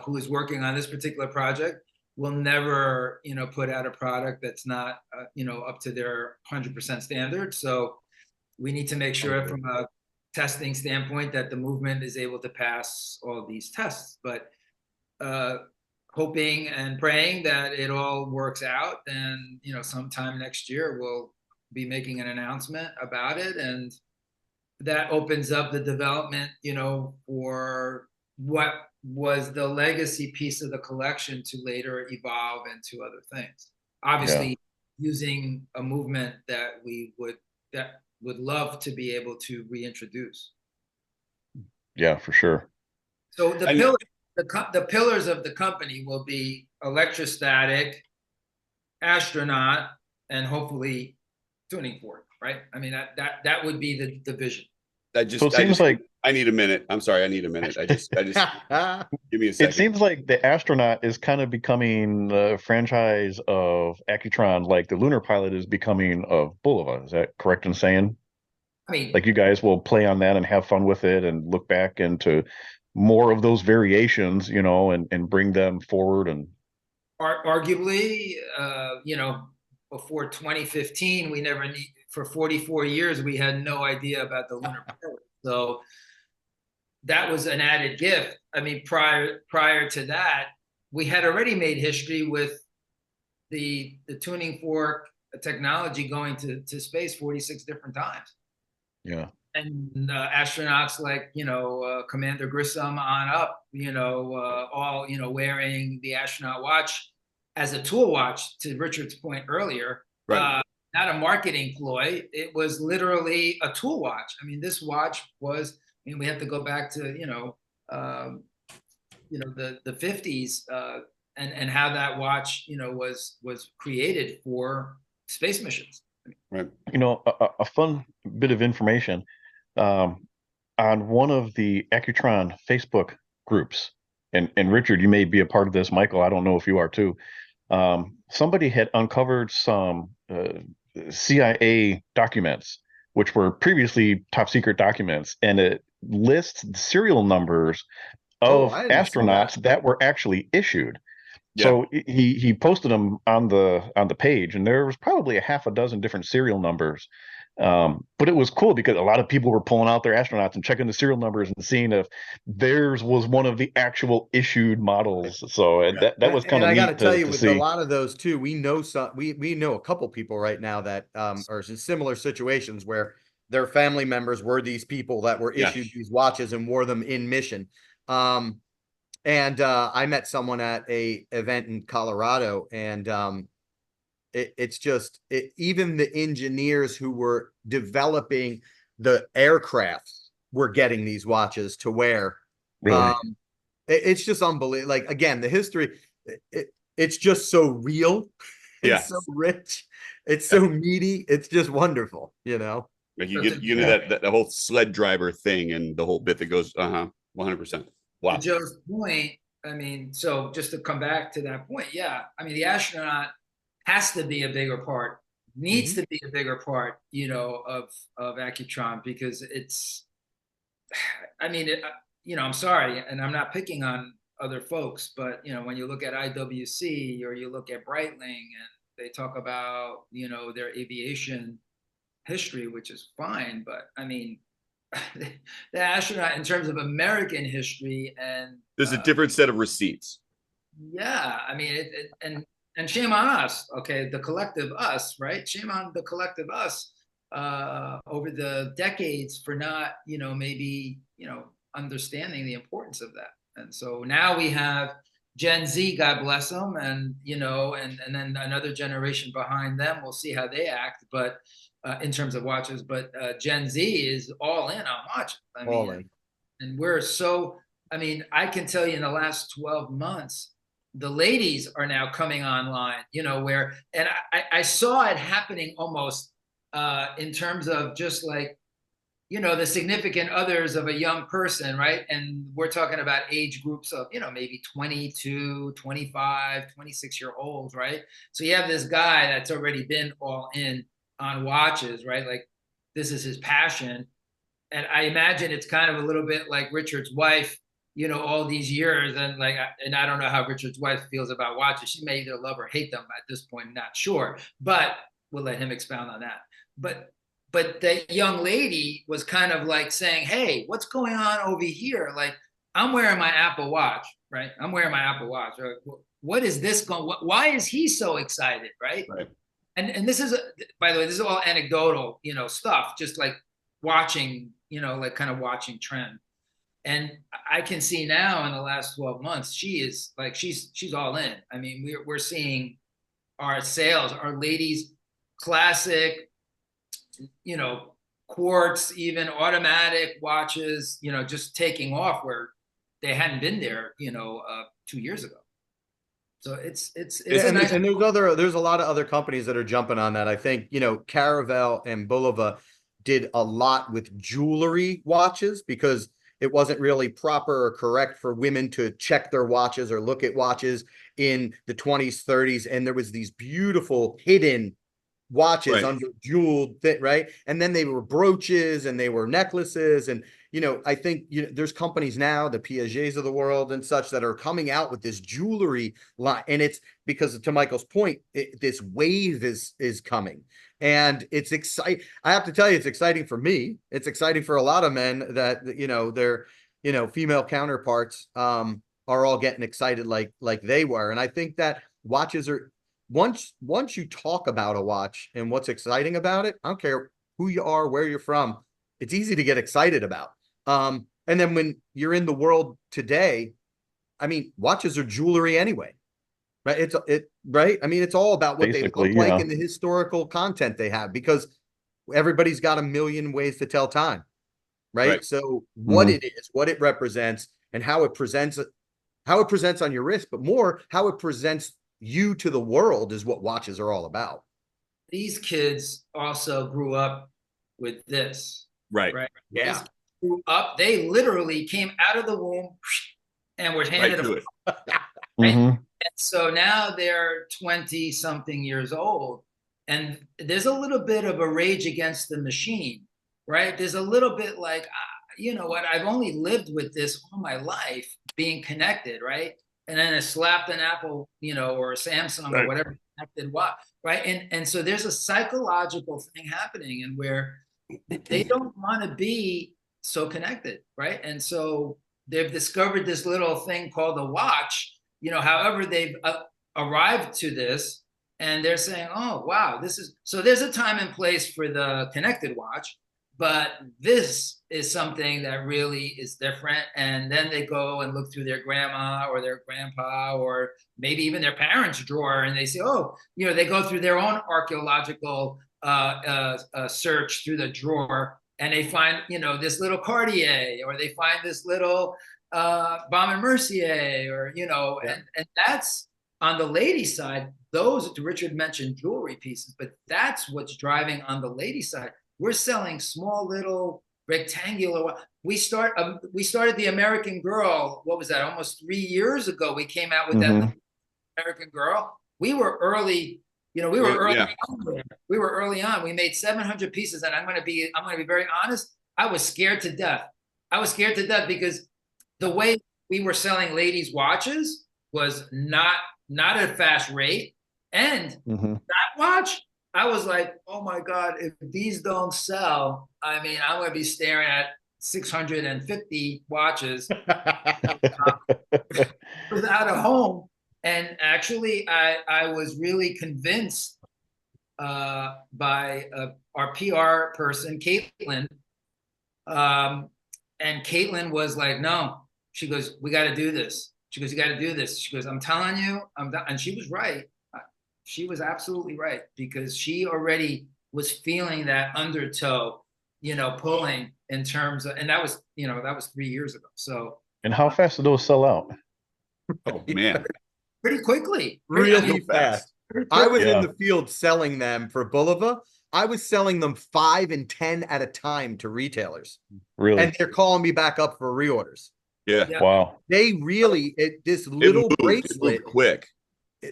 who is working on this particular project will never, put out a product that's not, up to their 100% standard. So we need to make sure from a testing standpoint that the movement is able to pass all these tests. But hoping and praying that it all works out, and sometime next year we'll be making an announcement about it, and that opens up the development, for what was the legacy piece of the collection to later evolve into other things. Obviously, using a movement that would love to be able to reintroduce. Yeah, for sure. So the pillars of the company will be electrostatic, astronaut, and hopefully tuning fork, right? I mean, that would be the vision. So it seems like I need a minute. I'm sorry, I need a minute. I just give me a second. It seems like the astronaut is kind of becoming the franchise of Accutron, like the lunar pilot is becoming of Bulova. Is that correct in saying? I mean, like you guys will play on that and have fun with it and look back into more of those variations, and bring them forward. And arguably, before 2015, we never for 44 years, we had no idea about the lunar pilot. So that was an added gift. I mean, prior to that, we had already made history with the tuning fork technology going to space 46 different times. Yeah. And astronauts like, Commander Grissom on up, all, wearing the astronaut watch as a tool watch, to Richard's point earlier. Right. Not a marketing ploy. It was literally a tool watch. I mean, this watch was, we have to go back to, the 50s and how that watch, was created for space missions. Right. A fun bit of information on one of the Accutron Facebook groups, and Richard, you may be a part of this. Michael, I don't know if you are too. Somebody had uncovered some CIA documents, which were previously top secret documents, and it lists the serial numbers of astronauts that were actually issued. Yeah. So he posted them on the page, and there was probably a half a dozen different serial numbers. But it was cool because a lot of people were pulling out their astronauts and checking the serial numbers and seeing if theirs was one of the actual issued models. So that was kind of neat. I got to tell you, with a lot of those too, we know we know a couple people right now that are in similar situations where their family members were these people that were issued these watches and wore them in mission. And I met someone at a event in Colorado, and it's just even the engineers who were developing the aircraft were getting these watches to wear. Really? It's just unbelievable. Like, again, the history, it's just so real. It's so rich. It's so meaty. It's just wonderful, Like you know that whole sled driver thing and the whole bit that goes 100%. Wow. To Joe's point, I mean, so just to come back to that point, the astronaut has to be a bigger part needs to be a bigger part, of Accutron, because it's, I mean, I'm sorry, and I'm not picking on other folks, but when you look at IWC or you look at Breitling, and they talk about their aviation history, which is fine, but I mean, the astronaut in terms of American history, and There's a different set of receipts. yeah, I mean, and shame on us, okay, the collective us, right? Shame on the collective us over the decades for not, maybe, understanding the importance of that. And so now we have Gen Z, God bless them, and and then another generation behind them. We'll see how they act, but in terms of watches. But Gen Z is all in on watches. I mean, and we're so. I mean, I can tell you in the last 12 months, the ladies are now coming online. Where, and I saw it happening almost in terms of just like, the significant others of a young person, right? And we're talking about age groups of, maybe 22, 25, 26-year-olds, right? So you have this guy that's already been all in on watches, right? Like, this is his passion. And I imagine it's kind of a little bit like Richard's wife, all these years. And I don't know how Richard's wife feels about watches. She may either love or hate them at this point, not sure, but we'll let him expound on that. But the young lady was kind of like saying, hey, what's going on over here? Like, I'm wearing my Apple Watch, right? I'm wearing my Apple Watch. What is this going? Why is he so excited, right? Right. And this is, by the way, this is all anecdotal, stuff, just like watching, like kind of watching trend. And I can see now in the last 12 months, she is like, she's all in. I mean, we're seeing our sales, our ladies classic, quartz, even automatic watches, just taking off where they hadn't been there, 2 years ago. So it's nice. And there's a lot of other companies that are jumping on that. I think, Caravel and Bulova did a lot with jewelry watches because it wasn't really proper or correct for women to check their watches or look at watches in the 20s, 30s. And there was these beautiful hidden watches under jeweled, right? And then they were brooches and they were necklaces. And, I think, there's companies now, the Piagets of the world and such, that are coming out with this jewelry line. And it's because, to Michael's point, this wave is coming. And it's exciting. I have to tell you, it's exciting for me. It's exciting for a lot of men that, their, female counterparts are all getting excited like they were. And I think that watches are, once you talk about a watch and what's exciting about it, I don't care who you are, where you're from, it's easy to get excited about. And then when you're in the world today, I mean, watches are jewelry anyway, right? Right. I mean, it's all about what Basically, they look like and the historical content they have, because everybody's got a million ways to tell time, right? So what it is, what it represents, and how it presents on your wrist, but more how it presents you to the world is what watches are all about. These kids also grew up with this. Right. Yeah. Grew up, they literally came out of the womb and were handed to it. Right? And so now they're 20 something years old, and there's a little bit of a rage against the machine, right? There's a little bit like, you know what, I've only lived with this all my life, being connected, right? And then I slapped an Apple, or a Samsung or whatever connected watch, right? And so there's a psychological thing happening, and where they don't want to be so connected, right? And so they've discovered this little thing called a watch, however they've arrived to this, and they're saying, oh, wow, so there's a time and place for the connected watch, but this is something that really is different. And then they go and look through their grandma or their grandpa, or maybe even their parents' drawer, and they say, oh, they go through their own archaeological search through the drawer, and they find, this little Cartier, or they find this little Baume & Mercier, or, and that's on the lady side. Those, Richard mentioned jewelry pieces, but that's what's driving on the lady side. We're selling small little rectangular. We started the American Girl. What was that? Almost 3 years ago, we came out with that American Girl. We were early, We were early Yeah. on there. We were early on. We made 700 pieces, and I'm gonna be very honest. I was scared to death. I was scared to death because the way we were selling ladies' watches was not at a fast rate. And that watch, I was like, oh my God, if these don't sell, I mean, I'm gonna be staring at 650 watches without a home. And actually, I was really convinced by our PR person, Caitlin. And Caitlin was like, no. She goes, we got to do this. She goes, you got to do this. She goes, I'm telling you, and she was right. She was absolutely right, because she already was feeling that undertow, pulling in terms of, and that was 3 years ago. So. And how fast did those sell out? Oh man, Pretty quickly. Really fast. I was Yeah. in the field selling them for Bulova. I was selling them 5 and 10 at a time to retailers. Really? And they're calling me back up for reorders. yeah. Wow. They really, this It little moved bracelet, quick.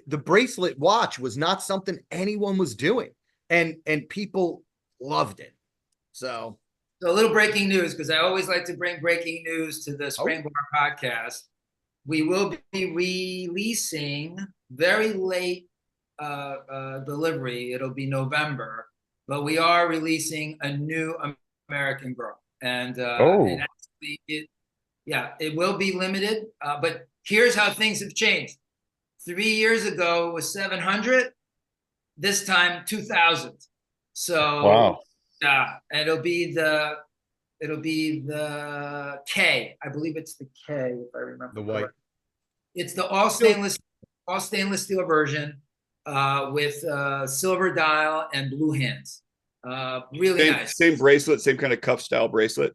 the bracelet watch was not something anyone was doing. And people loved it. So a little breaking news, because I always like to bring breaking news to the Spring Bar podcast. We will be releasing very late delivery. It'll be November, but we are releasing a new American Girl, and actually it will be limited. But here's how things have changed. 3 years ago it was 700. This time 2,000. So wow. And it'll be the K. I believe it's the K, if I remember. the white. It's the all stainless steel version with silver dial and blue hands. Really nice. Same bracelet, same kind of cuff style bracelet.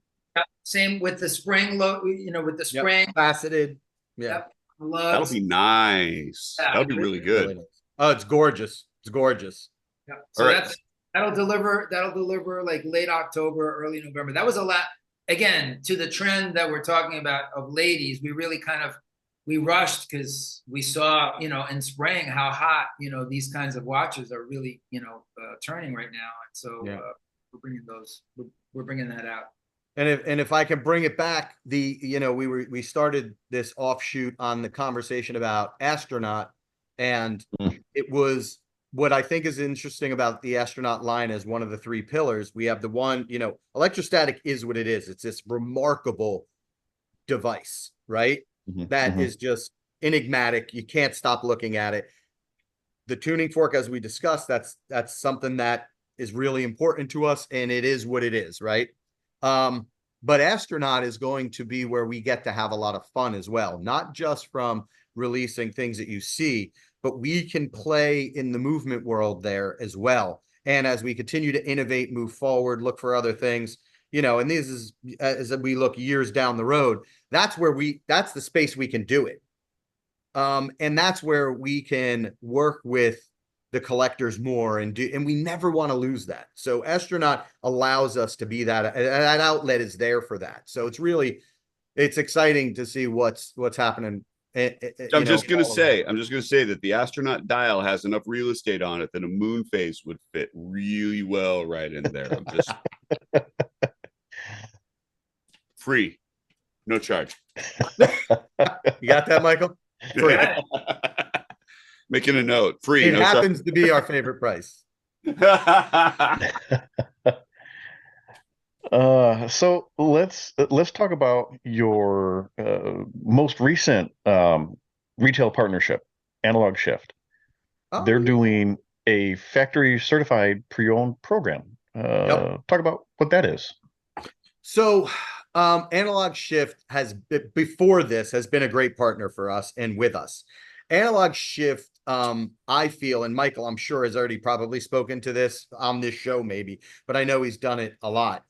Same with the spring with the spring. Faceted. Yeah. That'll be nice. That'll be really good. Really nice. Oh, it's gorgeous. It's gorgeous. Yeah. So All right. that'll deliver like late October, early November. That was a lot, again, to the trend that we're talking about of ladies. We really we rushed because we saw, in spring how hot, these kinds of watches are really, turning right now. And so we're bringing that out. And if I can bring it back, we started this offshoot on the conversation about astronaut, and it was what I think is interesting about the astronaut line as one of the 3 pillars. We have the one, electrostatic is what it is. It's this remarkable device, right? That is just enigmatic. You can't stop looking at it. The tuning fork, as we discussed, that's something that is really important to us, and it is what it is, right? But astronaut is going to be where we get to have a lot of fun as well, not just from releasing things that you see, but we can play in the movement world there as well. And as we continue to innovate, move forward, look for other things, and this is, as we look years down the road, that's the space we can do it. And that's where we can work with the collectors more and we never want to lose that. So astronaut allows us to be that outlet is there for that. So it's exciting to see what's happening. I'm just going to say that the astronaut dial has enough real estate on it that a moon phase would fit really well right in there. I'm just free, no charge. You got that, Michael? Free. Making a note. Free. It no happens charge. to be our favorite price. So let's talk about your most recent retail partnership, Analog Shift. They're doing a factory certified pre-owned program. Talk about what that is. So Analog Shift before this has been a great partner for us and with us. Analog Shift, I feel, and Michael, I'm sure, has already probably spoken to this on this show maybe, but I know he's done it a lot.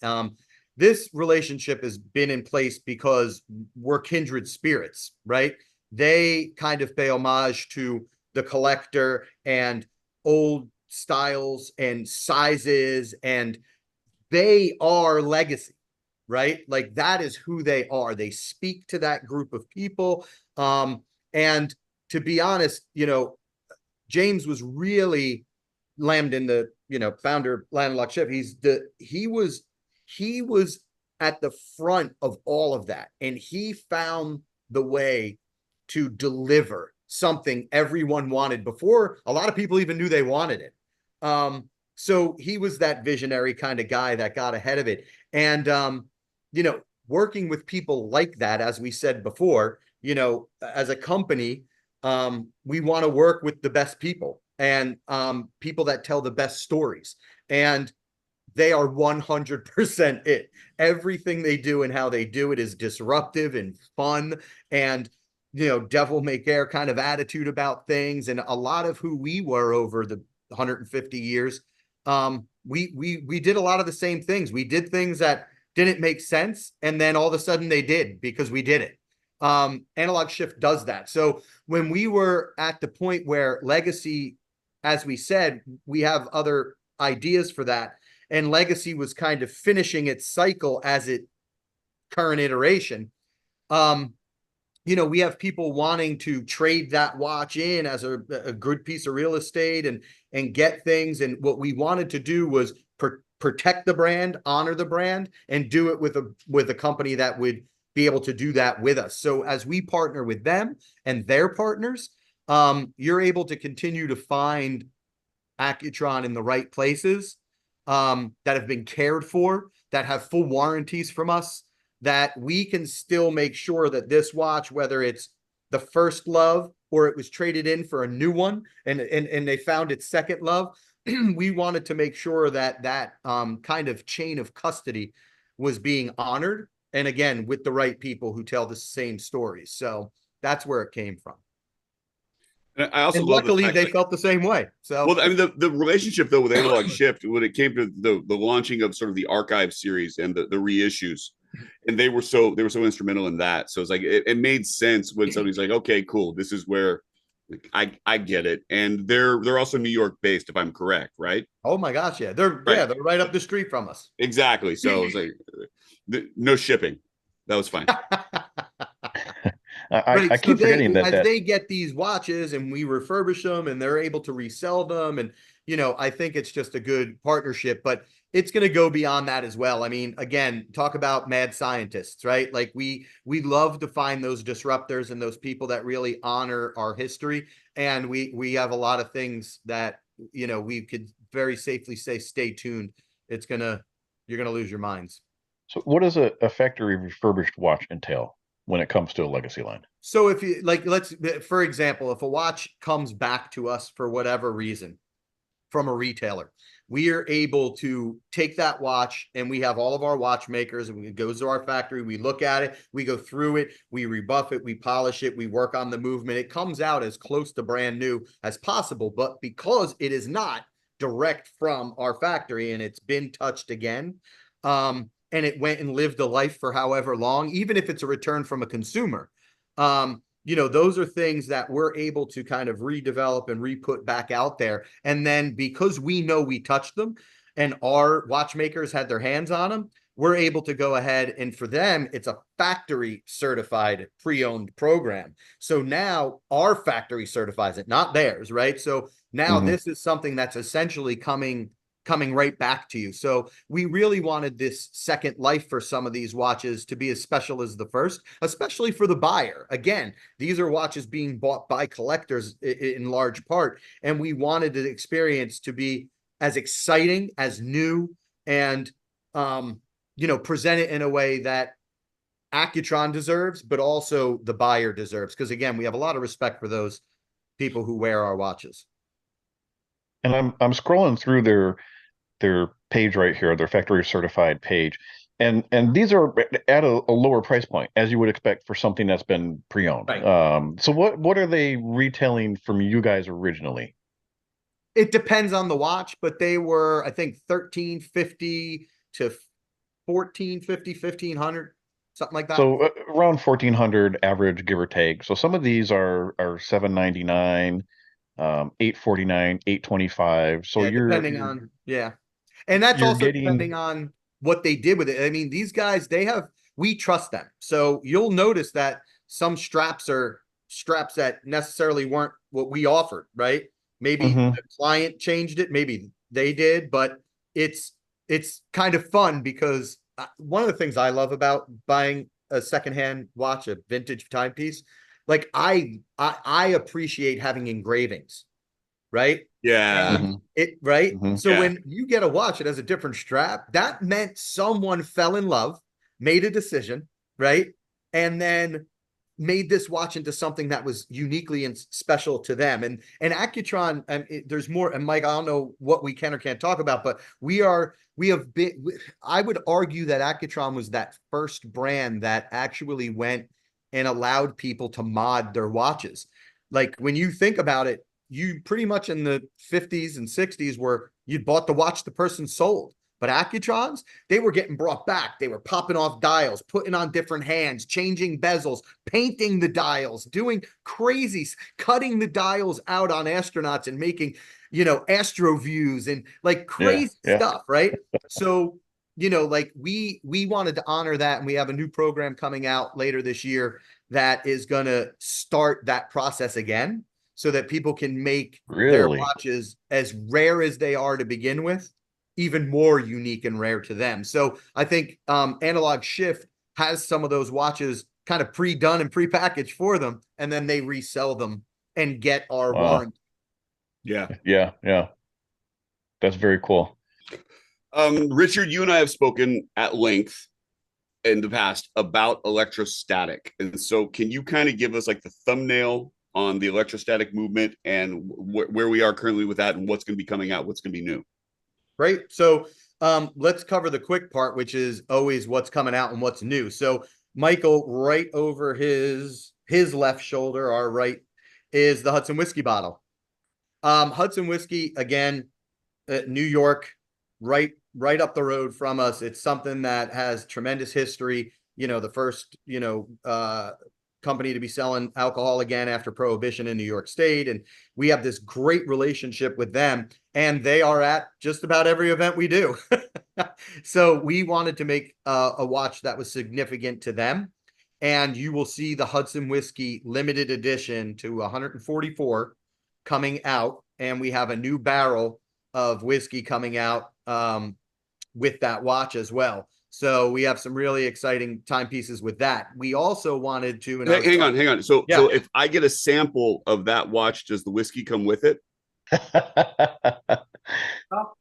This relationship has been in place because we're kindred spirits, right? They kind of pay homage to the collector and old styles and sizes, and they are legacy, right? Like that is who they are. They speak to that group of people. And to be honest, James was really Lambden, the founder of Analog Shift, he was at the front of all of that, and he found the way to deliver something everyone wanted before a lot of people even knew they wanted it. So he was that visionary kind of guy that got ahead of it. And working with people like that, as we said before, as a company, we want to work with the best people and people that tell the best stories. And they are 100% it. Everything they do and how they do it is disruptive and fun and, devil may care kind of attitude about things. And a lot of who we were over the 150 years, we did a lot of the same things. We did things that didn't make sense, and then all of a sudden they did because we did it. Analog Shift does that. So when we were at the point where Legacy, as we said, we have other ideas for that, and Legacy was kind of finishing its cycle as its current iteration. We have people wanting to trade that watch in as a good piece of real estate and get things. And what we wanted to do was protect the brand, honor the brand, and do it with a company that would be able to do that with us. So as we partner with them and their partners, you're able to continue to find Accutron in the right places, that have been cared for, that have full warranties from us, that we can still make sure that this watch, whether it's the first love or it was traded in for a new one and they found its second love, we wanted to make sure that kind of chain of custody was being honored. And again, with the right people who tell the same stories. So that's where it came from. And I also and love luckily they felt the same way. So well, I mean, the relationship though with Analog Shift, when it came to the launching of sort of the archive series and the reissues, and they were so instrumental in that. So it's like it made sense when somebody's like, okay, cool, this is where I get it. And they're also New York based, if I'm correct, right? Oh my gosh, yeah, they're right up the street from us. Exactly. So it's like no shipping. That was fine. I keep forgetting that they get these watches and we refurbish them and they're able to resell them. And, I think it's just a good partnership, but it's going to go beyond that as well. I mean, again, talk about mad scientists, right? Like we love to find those disruptors and those people that really honor our history. And we have a lot of things that, we could very safely say, stay tuned. You're going to lose your minds. So what does a factory refurbished watch entail when it comes to a Legacy line? So if you for example, if a watch comes back to us for whatever reason from a retailer, we are able to take that watch and we have all of our watchmakers and it goes to our factory. We look at it, we go through it, we rebuff it, we polish it, we work on the movement. It comes out as close to brand new as possible, but because it is not direct from our factory and it's been touched again, and it went and lived a life for however long, even if it's a return from a consumer, those are things that we're able to kind of redevelop and re-put back out there. And then because we know we touched them and our watchmakers had their hands on them, we're able to go ahead and for them, it's a factory certified pre-owned program. So now our factory certifies it, not theirs, right? So now this is something that's essentially coming right back to you. So we really wanted this second life for some of these watches to be as special as the first, especially for the buyer. Again, these are watches being bought by collectors in large part. And we wanted the experience to be as exciting, as new, and, present it in a way that Accutron deserves, but also the buyer deserves. Because again, we have a lot of respect for those people who wear our watches. And I'm scrolling through their page right here, their factory certified page, and these are at a lower price point, as you would expect for something that's been pre-owned. Right. So what are they retailing from you guys originally? It depends on the watch, but they were, I think, $1,350 to $1,450, $1,500, something like that. So around 1,400 average, give or take. So some of these are $799. $849, $825. So depending on, and that's also depending on what they did with it. I mean, these guys, we trust them. So you'll notice that some straps are straps that necessarily weren't what we offered, right? Maybe Mhm. the client changed it, maybe they did, but it's kind of fun because one of the things I love about buying a secondhand watch, a vintage timepiece, like I appreciate having engravings, right? Yeah. And right. Mhm. So Yeah. when you get a watch that has a different strap, that meant someone fell in love, made a decision, right? And then made this watch into something that was uniquely and special to them. And Accutron, there's more. And Mike, I don't know what we can or can't talk about, but we have been. I would argue that Accutron was that first brand that actually went and allowed people to mod their watches. Like when you think about it, you pretty much in the 50s and 60s where you bought the watch the person sold. But Accutrons, they were getting brought back. They were popping off dials, putting on different hands, changing bezels, painting the dials, doing crazy, cutting the dials out on astronauts and making, astro views and like crazy stuff, right? So, like we wanted to honor that, and we have a new program coming out later this year that is going to start that process again so that people can make their Really? watches, as rare as they are to begin with, even more unique and rare to them. So I think Analog Shift has some of those watches kind of pre-done and pre-packaged for them, and then they resell them and get our Wow. warranty. Yeah. Yeah. That's very cool. Richard, you and I have spoken at length in the past about electrostatic. And so can you kind of give us like the thumbnail on the electrostatic movement and where we are currently with that and what's going to be coming out, what's going to be new? Right. So let's cover the quick part, which is always what's coming out and what's new. So Michael, right over his left shoulder, our right, is the Hudson whiskey bottle. Hudson whiskey, again, New York, right up the road from us. It's something that has tremendous history. The first, company to be selling alcohol again after Prohibition in New York State. And we have this great relationship with them, and they are at just about every event we do. So we wanted to make a watch that was significant to them. And you will see the Hudson Whiskey limited edition to 144 coming out. And we have a new barrel of whiskey coming out with that watch as well. So we have some really exciting timepieces with that. We also wanted to. Hang on. So if I get a sample of that watch, does the whiskey come with it? Well,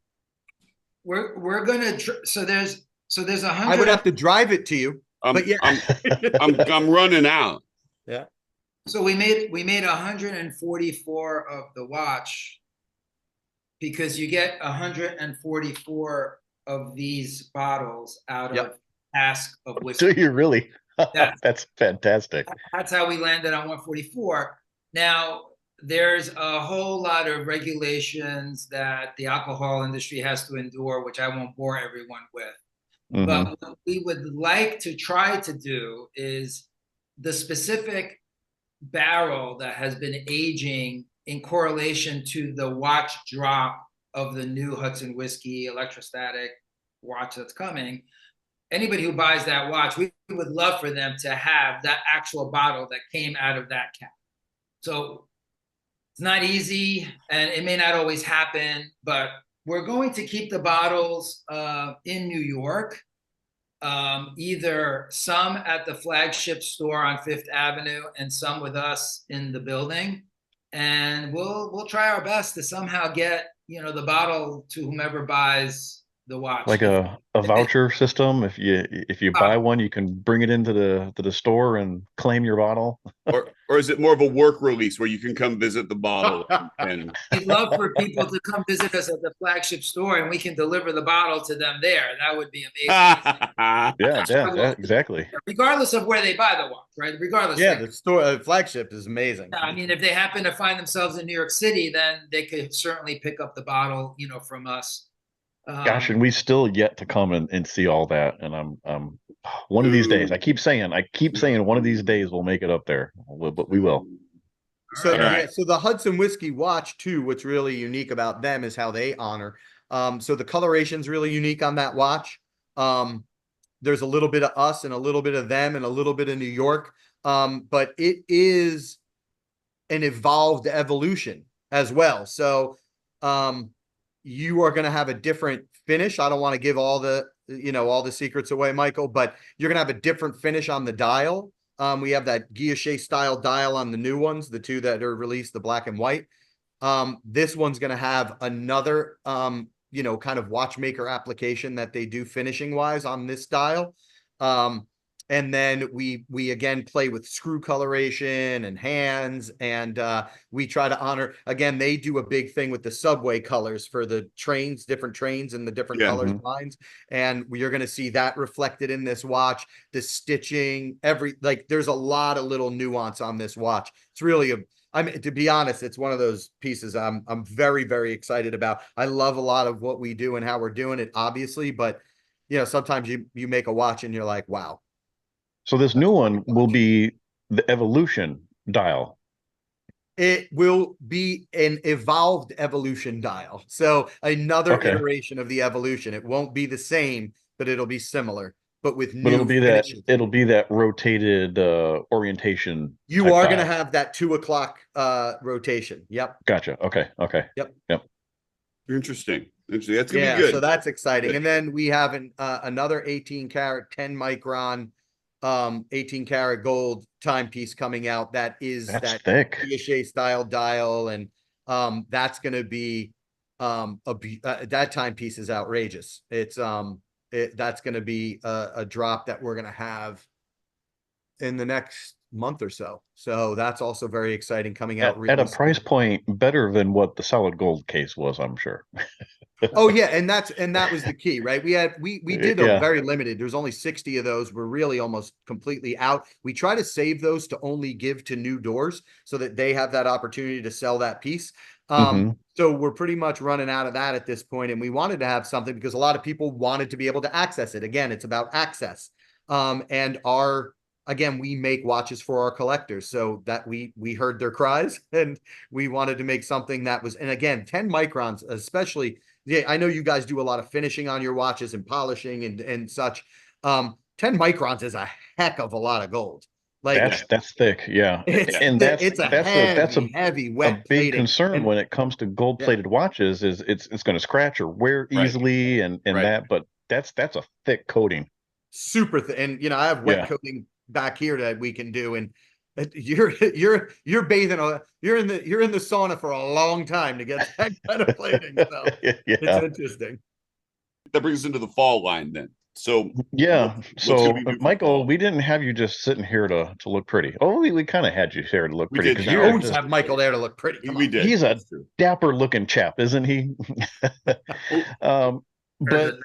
we're gonna. So there's 100. I would have to drive it to you, but yeah, I'm running out. Yeah. So we made 144 of the watch because you get 144 of these bottles out of cask of whiskey. Do you really? Yeah. That's fantastic. That's how we landed on 144. Now, there's a whole lot of regulations that the alcohol industry has to endure, which I won't bore everyone with. Mhm. But what we would like to try to do is the specific barrel that has been aging in correlation to the watch drop of the new Hudson Whiskey electrostatic watch that's coming. Anybody who buys that watch, we would love for them to have that actual bottle that came out of that cap. So it's not easy, and it may not always happen, but we're going to keep the bottles in New York, either some at the flagship store on Fifth Avenue and some with us in the building. And we'll try our best to somehow get, the bottle to whomever buys the watch. Like a voucher system. If you buy one, you can bring it into the store and claim your bottle. Or is it more of a work release where you can come visit the bottle? And we'd love for people to come visit us at the flagship store and we can deliver the bottle to them there. That would be amazing. Yeah, exactly. Regardless of where they buy the watch, right? Regardless. Yeah, the store flagship is amazing. I mean, if they happen to find themselves in New York City, then they could certainly pick up the bottle, from us. Gosh, and we still yet to come and see all that. And I'm one of these days. I keep saying one of these days we'll make it up there. But we will. So right. So the Hudson Whiskey watch too, what's really unique about them is how they honor. So the coloration's really unique on that watch. There's a little bit of us and a little bit of them and a little bit of New York. But it is an evolved evolution as well. So you are going to have a different finish. I don't want to give all the, all the secrets away, Michael, but you're going to have a different finish on the dial. We have that guilloche style dial on the new ones, the two that are released, the black and white. This one's going to have another, kind of watchmaker application that they do finishing wise on this dial. And then we again play with screw coloration and hands, and we try to honor, again, they do a big thing with the subway colors for the trains, different trains and the different colors lines. And we are going to see that reflected in this watch, the stitching, there's a lot of little nuance on this watch. It's really to be honest, it's one of those pieces I'm very, very excited about. I love a lot of what we do and how we're doing it, obviously, but sometimes you make a watch and you're like, wow. So this new one will be the evolution dial. It will be an evolved evolution dial. So another iteration of the evolution. It won't be the same, but it'll be similar. But with new finishes. It'll be that rotated orientation. You are going to have that 2 o'clock rotation. Yep. Gotcha. Okay. Yep. Interesting. That's gonna be good. So that's exciting. And then we have another 18 karat, 10 micron, 18 karat gold timepiece coming out. That's that thick guilloche style dial, and that's going to be that timepiece is outrageous. It's that's going to be a drop that we're going to have in the next month or so. So that's also very exciting, coming out at a price point better than what the solid gold case was, I'm sure. Oh yeah, and that was the key, right? We did a very limited. There's only 60 of those. We're really almost completely out. We try to save those to only give to new doors so that they have that opportunity to sell that piece. So we're pretty much running out of that at this point, and we wanted to have something because a lot of people wanted to be able to access it. Again, it's about access. Again, we make watches for our collectors, so that we heard their cries, and we wanted to make something that was, and again, 10 microns, especially. Yeah, I know you guys do a lot of finishing on your watches and polishing and such. 10 microns is a heck of a lot of gold. Like that's thick, yeah. That's a heavy wet. A big concern when it comes to gold plated watches is it's going to scratch or wear easily, and that. But that's a thick coating. Super thick, and I have wet coating back here that we can do, and you're bathing you're in the sauna for a long time to get that kind of plating. So it's interesting. That brings us into the fall line then. So so Michael, we didn't have you just sitting here to look pretty. Oh, we kind of had you here to look pretty, because you always have Michael there to look pretty. We did. He's a dapper looking chap, isn't he? But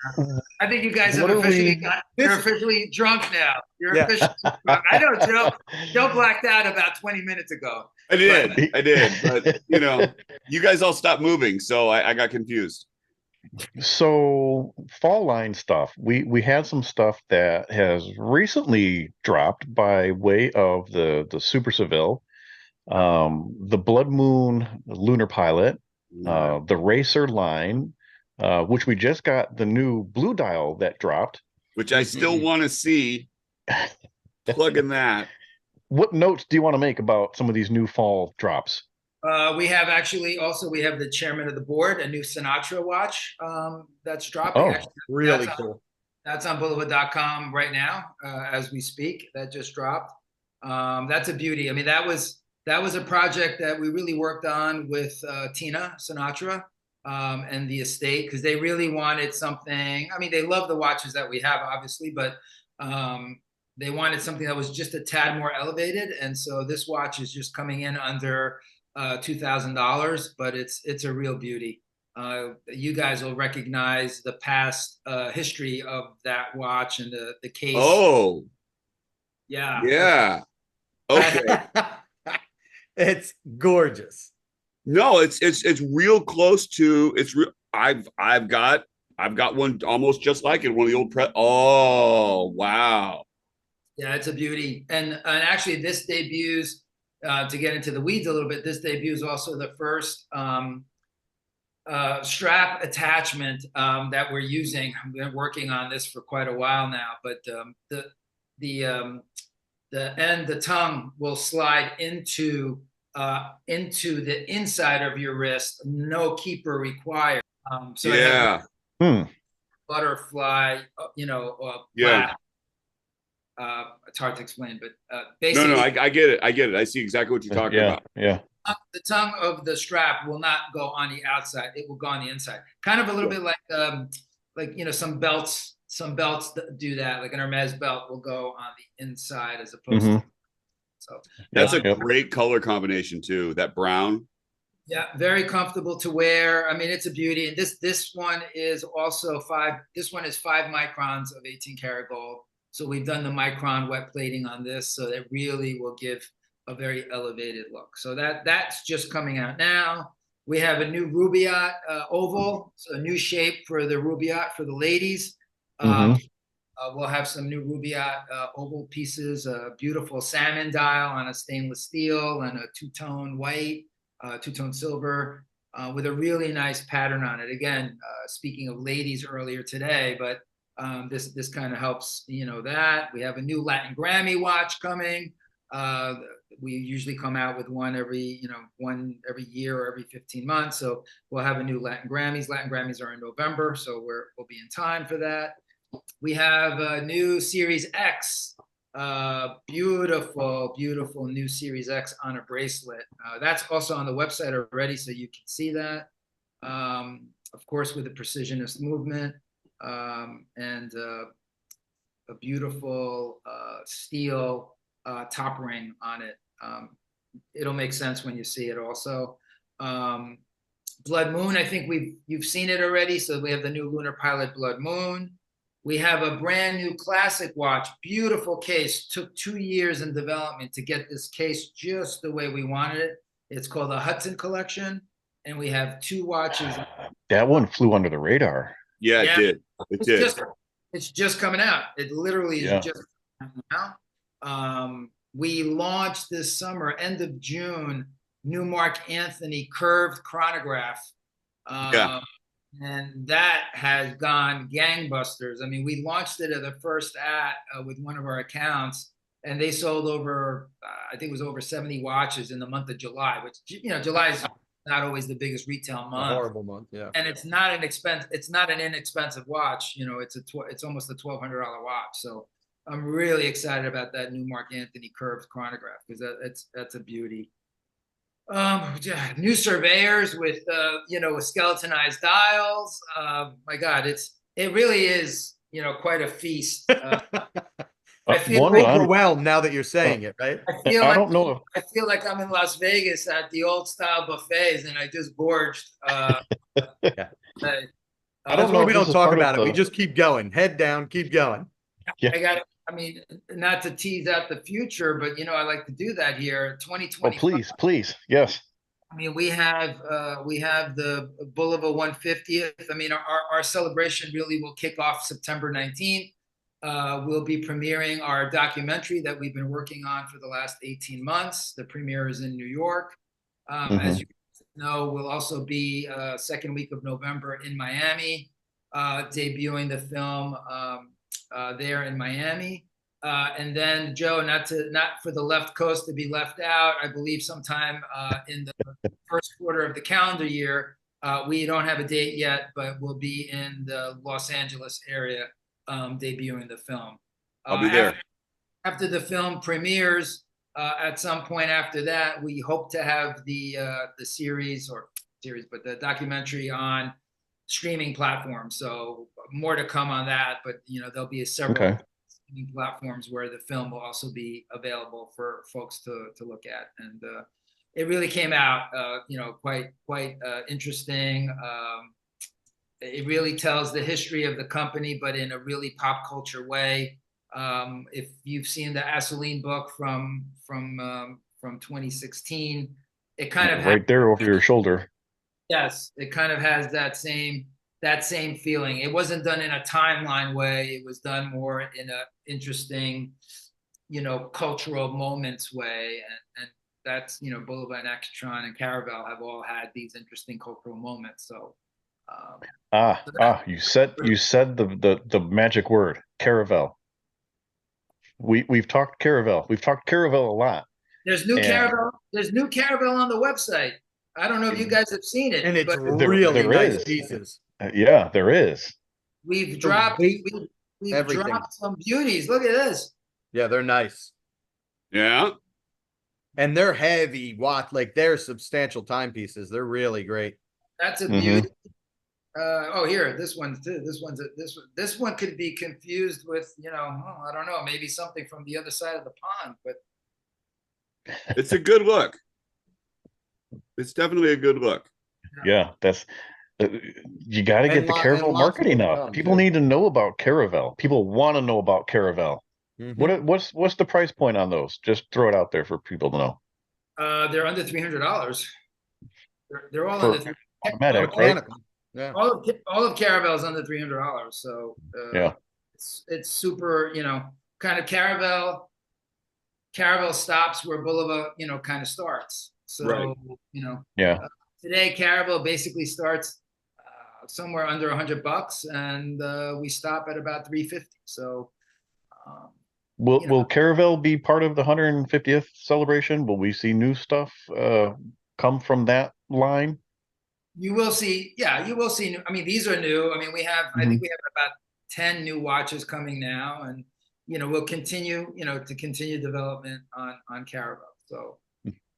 I think you guys have officially you're officially drunk now. You're officially drunk. I know Joe blacked out about 20 minutes ago. I did, but you guys all stopped moving, so I got confused. So fall line stuff. We had some stuff that has recently dropped by way of the Super Seville, the Blood Moon Lunar Pilot, the Racer line. Which we just got the new blue dial that dropped, which I still want to see. Plugging that. What notes do you want to make about some of these new fall drops? We have the chairman of the board, a new Sinatra watch that's dropping. Oh, really cool. That's on Boulevard.com right now as we speak. That just dropped. That's a beauty. I mean, that was a project that we really worked on with Tina Sinatra. And the estate, because they really wanted something. I mean, they love the watches that we have, obviously, but they wanted something that was just a tad more elevated. And so this watch is just coming in under $2,000, but it's a real beauty. You guys will recognize the past history of that watch and the case. Oh, yeah. Okay, it's gorgeous. No, it's real close to real. I've got one almost just like it. One of the old Oh wow! Yeah, it's a beauty, and actually this debuts. To get into the weeds a little bit, this debuts also the first strap attachment that we're using. I've been working on this for quite a while now, but the tongue will slide into into the inside of your wrist, no keeper required. So it has Yeah. butterfly, Yeah. it's hard to explain, but No, basically, I get it. I get it. I see exactly what you're talking Yeah, about. yeah. the tongue of the strap will not go on the outside; it will go on the inside. Kind of a little bit like some belts. Some belts that do that, like an Hermes belt, will go on the inside as opposed to. So That's a great color combination too. That brown. Yeah, very comfortable to wear. I mean, it's a beauty. And this one is also 5. This one is 5 microns of 18 karat gold. So we've done the micron wet plating on this, so that really will give a very elevated look. So that's just coming out now. We have a new Rubaiyat oval, so a new shape for the Rubaiyat for the ladies. We'll have some new Rubaiyat oval pieces, a beautiful salmon dial on a stainless steel and a two-tone white. Two-tone silver with a really nice pattern on it. Again, speaking of ladies earlier today, but this kind of helps, that. We have a new Latin Grammy watch coming. We usually come out with one every year or every 15 months. So we'll have a new Latin Grammys. Latin Grammys are in November, so we'll be in time for that. We have a new Series X. Beautiful new Series X on a bracelet. That's also on the website already, so you can see that. Of course, with the precisionist movement and a beautiful steel top ring on it. It'll make sense when you see it also. Blood Moon, I think you've seen it already. So we have the new Lunar Pilot Blood Moon. We have a brand new classic watch, beautiful case. Took 2 years in development to get this case just the way we wanted it. It's called the Hudson Collection, and we have 2 watches. That one flew under the radar. Yeah, it did. It's just coming out. It literally is just coming out. We launched this summer, end of June, new Mark Anthony curved chronograph. And that has gone gangbusters. I mean, we launched it at the first with one of our accounts, and they sold over, I think it was over 70 watches in the month of July, which, July is not always the biggest retail month. A horrible month, yeah. And it's not an inexpensive watch. It's almost a $1,200 watch. So I'm really excited about that new Mark Anthony curved chronograph because that's a beauty. New surveyors with skeletonized dials. My God, it really is quite a feast. I feel overwhelmed now that you're saying it, right? I don't know. I feel like I'm in Las Vegas at the old style buffets, and I just gorged. I don't know. We don't talk about it. We just keep going. Head down, keep going. Yeah. I mean, not to tease out the future, but I like to do that here. 2020. Oh, please, yes. I mean, we have the Boulevard 150th. I mean, our celebration really will kick off September 19th. We'll be premiering our documentary that we've been working on for the last 18 months. The premiere is in New York. As you know, we'll also be second week of November in Miami, debuting the film there in Miami. And then, Joe, not for the left coast to be left out, I believe sometime in the first quarter of the calendar year. We don't have a date yet, but we'll be in the Los Angeles area debuting the film. I'll be there. After the film premieres, at some point after that, we hope to have the documentary on streaming platforms. So more to come on that, but there'll be several streaming platforms where the film will also be available for folks to look at. And it really came out, quite interesting. It really tells the history of the company, but in a really pop culture way. If you've seen the Asseline book from 2016, it kind of right there over your shoulder. Yes, it kind of has that same feeling. It wasn't done in a timeline way. It was done more in a interesting, cultural moments way. And that's, Boulevard and Accutron and Caravel have all had these interesting cultural moments. So you said the magic word, Caravel. We've talked Caravel. We've talked Caravel a lot. There's new And- Caravel. There's new Caravel on the website. I don't know if you guys have seen it, And it's but really there nice is. pieces. Yeah, there is. we've The dropped weight, we've everything. dropped some beauties. Look at this. Yeah, they're nice. Yeah. And they're heavy watch, like they're substantial timepieces. They're really great. That's a Mhm. beauty. Oh, here, this one too. This one could be confused with, I don't know, maybe something from the other side of the pond, but It's a good look. It's definitely a good look. Yeah, that's you got to And get the and Caravel lots marketing more to up. come, People too. need to know about Caravel. People want to know about Caravel. Mhm. What's the price point on those? Just throw it out there for people to know. they're under $300. They're all For under automatic, right? Mechanical. Yeah. all of Caravel's under $300. So Yeah. it's super, kind of Caravel. Caravel stops where Bulova, kind of starts. So Right. Yeah. Today Caravel basically starts somewhere under $100, and we stop at about 350. So Will Caravel be part of the 150th celebration? Will we see new stuff come from that line? you will see, you will see. I mean, these are new. I mean, I think we have about 10 new watches coming now, and we'll continue, to continue development on Caravel. So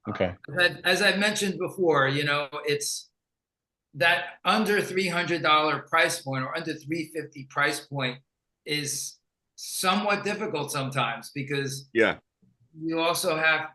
Okay. as I've mentioned before, it's that under $300 price point or under $350 price point is somewhat difficult sometimes, because Yeah. you also have,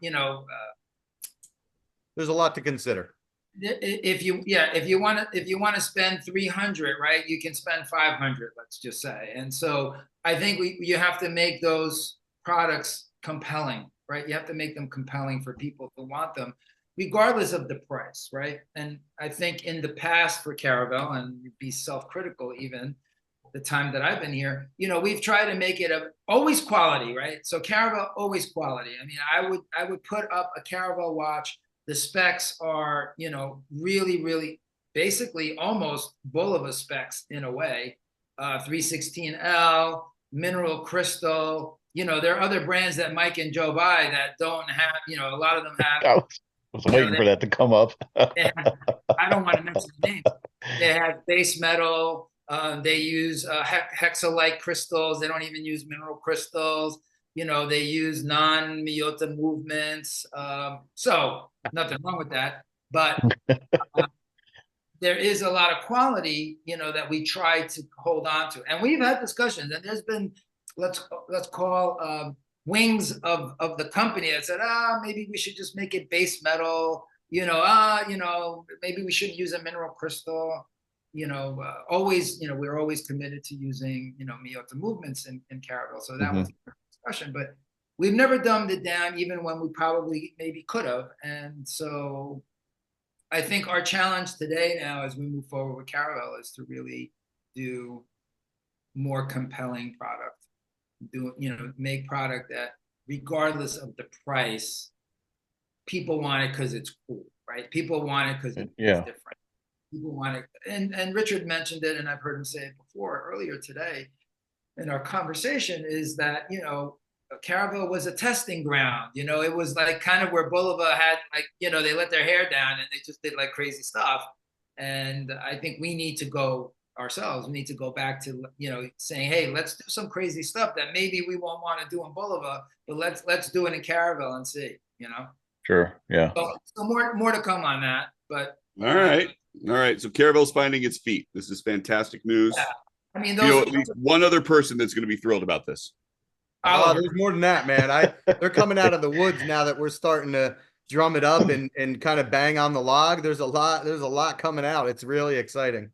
There's a lot to consider. if you want to spend 300, right, you can spend 500, let's just say. And so I think you have to make those products compelling, right? You have to make them compelling for people to want them, regardless of the price, right? And I think in the past for Caravel, and be self-critical even the time that I've been here, we've tried to make it always quality, right? So Caravel, always quality. I mean, I would put up a Caravel watch. The specs are, really, really basically almost Bulova specs in a way. 316L, mineral crystal. There are other brands that Mike and Joe buy that don't have, a lot of them have. I was waiting for that to come up. I don't want to mention the names. They have base metal. They use hexalite crystals. They don't even use mineral crystals. They use non-Miyota movements. So nothing wrong with that. But there is a lot of quality, that we try to hold on to. And we've had discussions, and there's been, let's call wings of the company that said, maybe we should just make it base metal, maybe we shouldn't use a mineral crystal. Always, we're always committed to using, Miyota movements in Caravel. So that was a discussion, but we've never dumbed it down, even when we probably maybe could have. And so I think our challenge today now, as we move forward with Caravel, is to really do more compelling product. Make product that, regardless of the price, people want it because it's cool, right? People want it because it's different. People want it, and Richard mentioned it, and I've heard him say it before earlier today in our conversation, is that Caravel was a testing ground. It was like kind of where Bulova had, like, they let their hair down and they just did like crazy stuff. And I think we need to go ourselves. We need to go back to, saying, hey, let's do some crazy stuff that maybe we won't want to do in Bulova, but let's do it in Caravel and see, Sure. Yeah. So more to come on that, but. All right. So Caravel's finding its feet. This is fantastic news. Yeah. I mean, At least one other person that's going to be thrilled about this. Oh, there's more than that, man. They're coming out of the woods now that we're starting to drum it up and kind of bang on the log. There's a lot coming out. It's really exciting.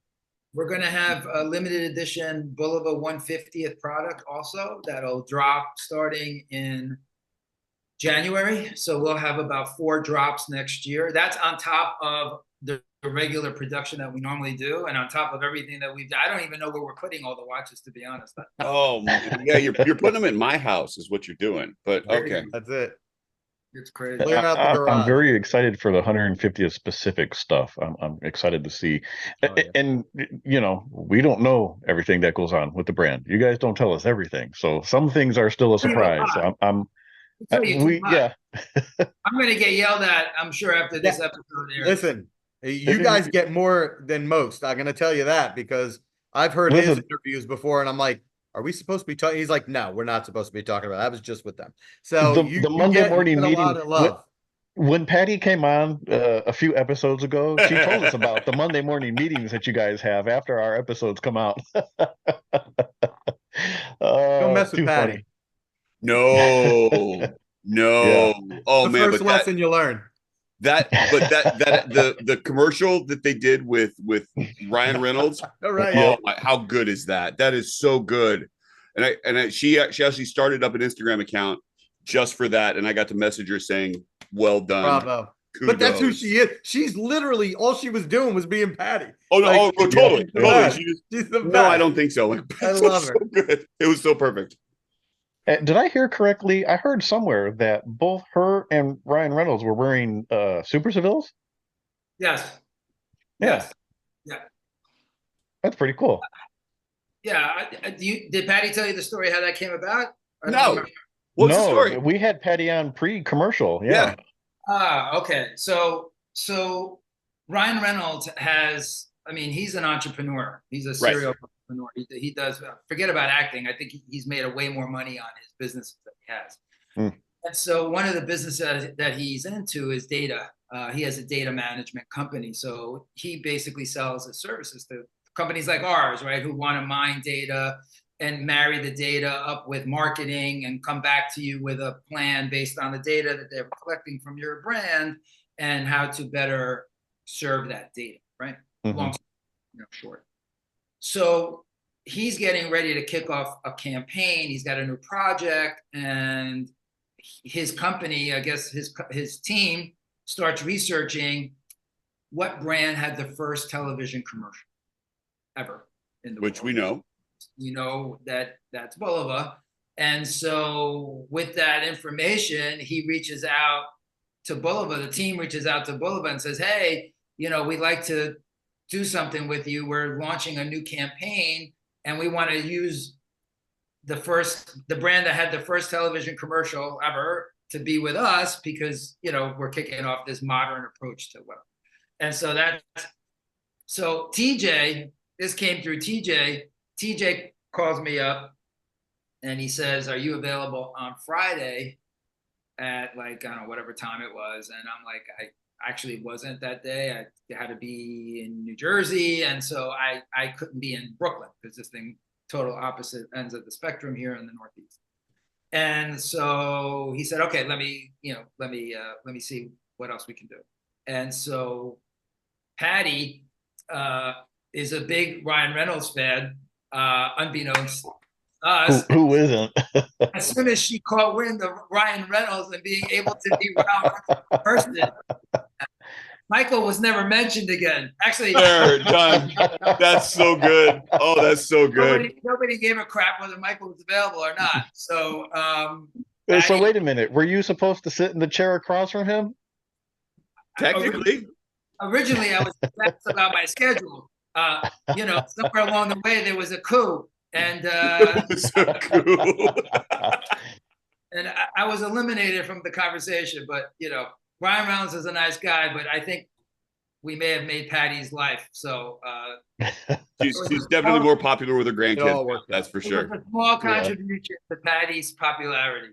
We're going to have a limited edition Bulova 150th product also that'll drop starting in January. So we'll have about 4 drops next year. That's on top of the regular production that we normally do, and on top of everything that we've done. I don't even know where we're putting all the watches, to be honest. Oh, yeah, you're putting them in my house is what you're doing. But okay. That's it. It's crazy. Clear out the garage. I'm very excited for the 150th specific stuff. I'm excited to see. Oh, yeah. And we don't know everything that goes on with the brand. You guys don't tell us everything. So some things are still a surprise. tell you too much. Yeah. I'm going to get yelled at, I'm sure, after this Yeah. episode airs. Listen, you guys get more than most. I'm gonna tell you that because I've heard his Listen. interviews before, and I'm like, "Are we supposed to be talking?" He's like, "No, we're not supposed to be talking about. That was just with them." So The you Monday morning get a meeting lot of love. when Patty came on a few episodes ago, she told us about the Monday morning meetings that you guys have after our episodes come out. Don't mess with too Patty. funny. No, no. Yeah. Oh The man, first but lesson you learn. that the commercial that they did with Ryan Reynolds. All right. Yeah. Oh my, how good is that? That is so good. And she actually started up an Instagram account just for that, and I got to message her saying, "Well done, Bravo." kudos." But that's who she is. She's literally all she was doing was being Patty. Oh no! Like, oh, totally, she's the totally. best. She just, She's the no, best. I don't think so. Like, I it was love her. so good. It was so perfect. Did I hear correctly? I heard somewhere that both her and Ryan Reynolds were wearing Super Seville's. Yes. Yeah. Yes. Yeah. That's pretty cool. Yeah. Did Patty tell you the story how that came about? I don't No. remember. What's the No, story? we had Patty on pre-commercial. Yeah. Okay. So Ryan Reynolds has, I mean, he's an entrepreneur. He's a serial entrepreneur. He does, forget about acting. I think he's made a way more money on his business than he has. And so one of the businesses that he's into is data. He has a data management company. So he basically sells his services to companies like ours, right, who want to mine data and marry the data up with marketing and come back to you with a plan based on the data that they're collecting from your brand and how to better serve that data, right? Long, short. So he's getting ready to kick off a campaign. He's got a new project, and his company, I guess his team, starts researching what brand had the first television commercial ever in the Which world. we know. You know that's Bulova. And so with that information, he reaches out to Bulova. The team reaches out to Bulova and says, "Hey, we'd like to do something with you. We're launching a new campaign, and we want to use the brand that had the first television commercial ever to be with us because we're kicking off this modern approach to web." And so TJ, this came through TJ. TJ calls me up and he says, "Are you available on Friday at I don't know, whatever time it was?" And I'm like, I actually wasn't that day. I had to be in New Jersey. And so I couldn't be in Brooklyn because this thing total opposite ends of the spectrum here in the Northeast. And so he said, "Okay, let me see what else we can do." And so Patty is a big Ryan Reynolds fan, unbeknownst to us. Who isn't? As soon as she caught wind of Ryan Reynolds and being able to be around in person, Michael was never mentioned again. Actually, There, done. That's so good. Oh, that's so good. Nobody gave a crap whether Michael was available or not. So, So wait a minute. Were you supposed to sit in the chair across from him? Technically. Originally, I was that's about my schedule. Somewhere along the way there was a coup, and So cool. and I was eliminated from the conversation. But Ryan Reynolds is a nice guy, but I think we may have made Patty's life. So she's definitely more popular with her grandkids. That's for it sure. was a small contribution to Patty's popularity.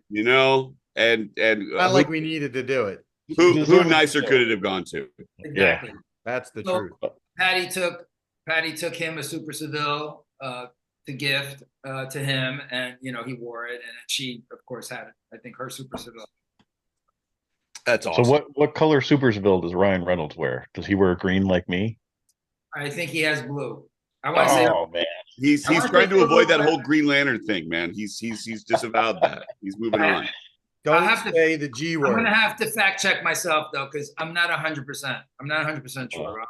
And Not like we needed to do it. who nicer could it have gone to? Exactly. That's the So, truth. Patty took him a Super Seville to gift to him, and he wore it, and she of course had, I think, her Super Seville. That's awesome. So what color Super Seville does Ryan Reynolds wear? Does he wear green like me? I think he has blue. I want to say, Oh man. He's trying to avoid that whole Green Lantern thing, man. He's disavowed that. He's moving on. Don't have to- say the G I'm word. gonna have to fact check myself though, because I'm not 100%. I'm not 100% sure.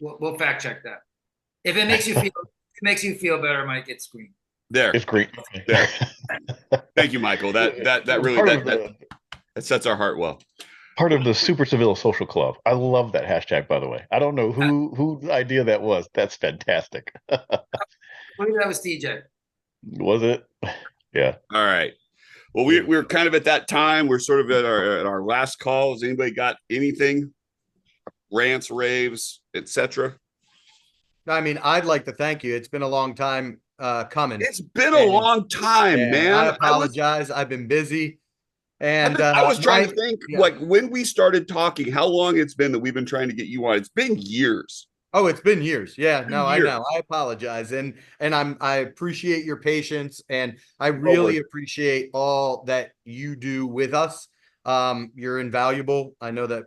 We'll fact check that. If it makes you feel better, Mike, it's green. There. It's green. There. Thank you, Michael. That really that sets our heart well. Part of the Super Seville Social Club. I love that hashtag, by the way. I don't know whose idea that was. That's fantastic. I believe that was TJ. Was it? Yeah. All right. Well, we're kind of at that time. We're sort of at our last call. Has anybody got anything? Rants, raves, etc. I mean, I'd like to thank you. It's been a long time coming. It's been a long time, man. I apologize. I've been busy. And I was trying to think, yeah. like, when we started talking, how long it's been that we've been trying to get you on. It's been years. Oh, it's been years. Yeah, no, Years. I know. I apologize. And I appreciate your patience, and I really appreciate all that you do with us. You're invaluable. I know that,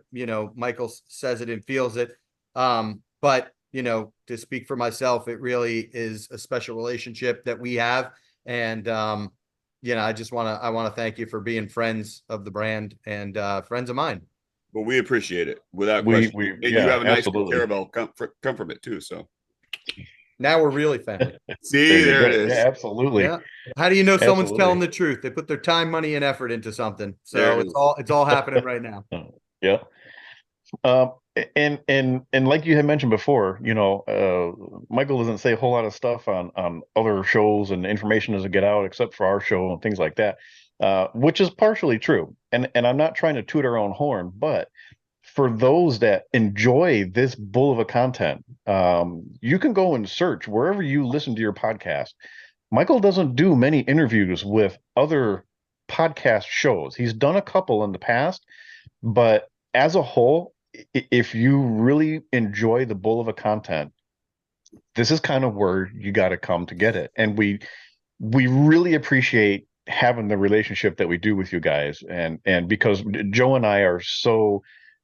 Michael says it and feels it. But, to speak for myself, it really is a special relationship that we have. And I just want to thank you for being friends of the brand and friends of mine. Well, we appreciate it without question. And you have a nice caramel come from it too. So now we're really family. See, there it is. Yeah, absolutely. Yeah. How do you know someone's telling the truth? They put their time, money, and effort into something. So it's all happening right now. Yeah. And like you had mentioned before, Michael doesn't say a whole lot of stuff on other shows, and information doesn't get out except for our show and things like that, which is partially true. And I'm not trying to toot our own horn, but for those that enjoy this bull of a content, you can go and search wherever you listen to your podcast. Michael doesn't do many interviews with other podcast shows. He's done a couple in the past, but as a whole, if you really enjoy the bull of a content, this is kind of where you got to come to get it. And we really appreciate having the relationship that we do with you guys. And because Joe and I are so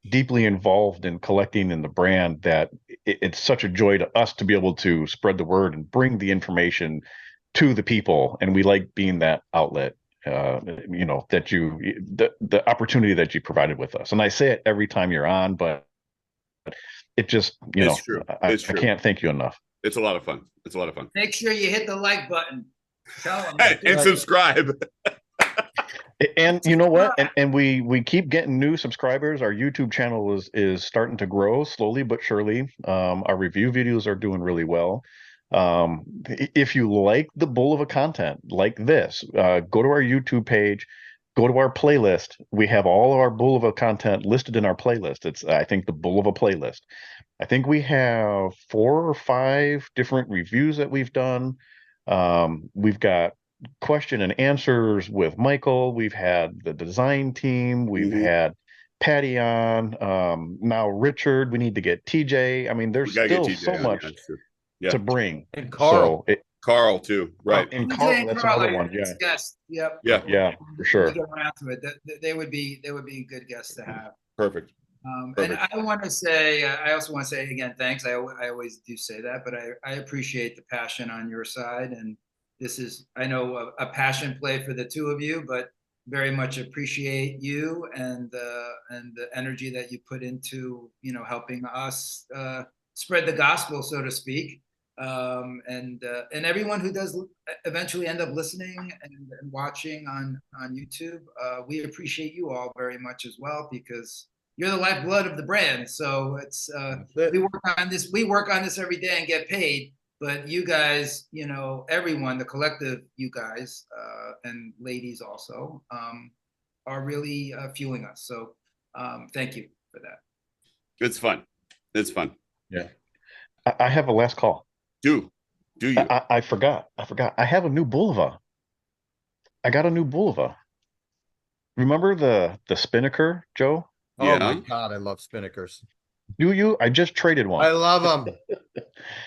deeply involved in collecting in the brand, that it's such a joy to us to be able to spread the word and bring the information to the people. And we like being that outlet, that the opportunity that you provided with us. And I say it every time you're on, but it just, it's true. I can't thank you enough. It's a lot of fun. It's a lot of fun. Make sure you hit the like button. Tell them. And subscribe. And you know what? And we keep getting new subscribers. Our YouTube channel is starting to grow slowly but surely. Our review videos are doing really well. If you like the bull of a content like this, go to our YouTube page, go to our playlist. We have all of our bull of a content listed in our playlist. It's, I think, the bull of a playlist. I think we have 4 or 5 different reviews that we've done. We've got question and answers with Michael. We've had the design team. We've had Patty on. Now Richard. We need to get TJ. I mean, there's still so much to bring. And Carl. Carl too, right? And Carl, that's another one. Yeah. Guest. Yep. Yeah, for sure. Get around to it. They would be good guests to have. Perfect. And I want to say, I also want to say again, thanks. I always do say that, but I appreciate the passion on your side, and this is, I know, a passion play for the two of you, but very much appreciate you and the energy that you put into, helping us spread the gospel, so to speak. And everyone who does eventually end up listening and watching on YouTube, we appreciate you all very much as well, because you're the lifeblood of the brand. So it's we work on this every day and get paid. But you guys, everyone, the collective, you guys and ladies also, are really fueling us. So thank you for that. It's fun. It's fun. Yeah. I have a last call. Do you? I forgot. I have a new Bulova. I got a new Bulova. Remember the Spinnaker, Joe? Oh my God, I love Spinnakers. Do you? I just traded one. I love them.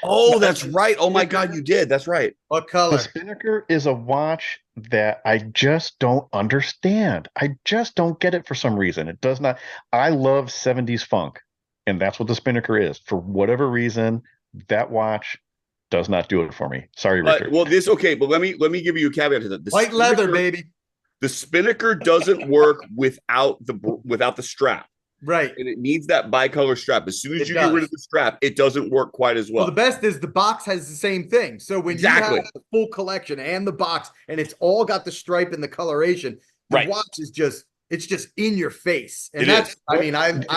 Oh, that's right. Oh my God, you did. That's right. What color? The Spinnaker is a watch that I just don't understand. I just don't get it for some reason. It does not. I love 70s funk, and that's what the Spinnaker is. For whatever reason, that watch does not do it for me. Sorry, Richard. Well, but let me give you a caveat to that. White leather, baby. The Spinnaker doesn't work without the strap. Right. And it needs that bicolor strap. As soon as you get rid of the strap, it doesn't work quite as well. Well, the best is the box has the same thing. So when you have the full collection and the box, and it's all got the stripe and the coloration, the watch is just in your face. And I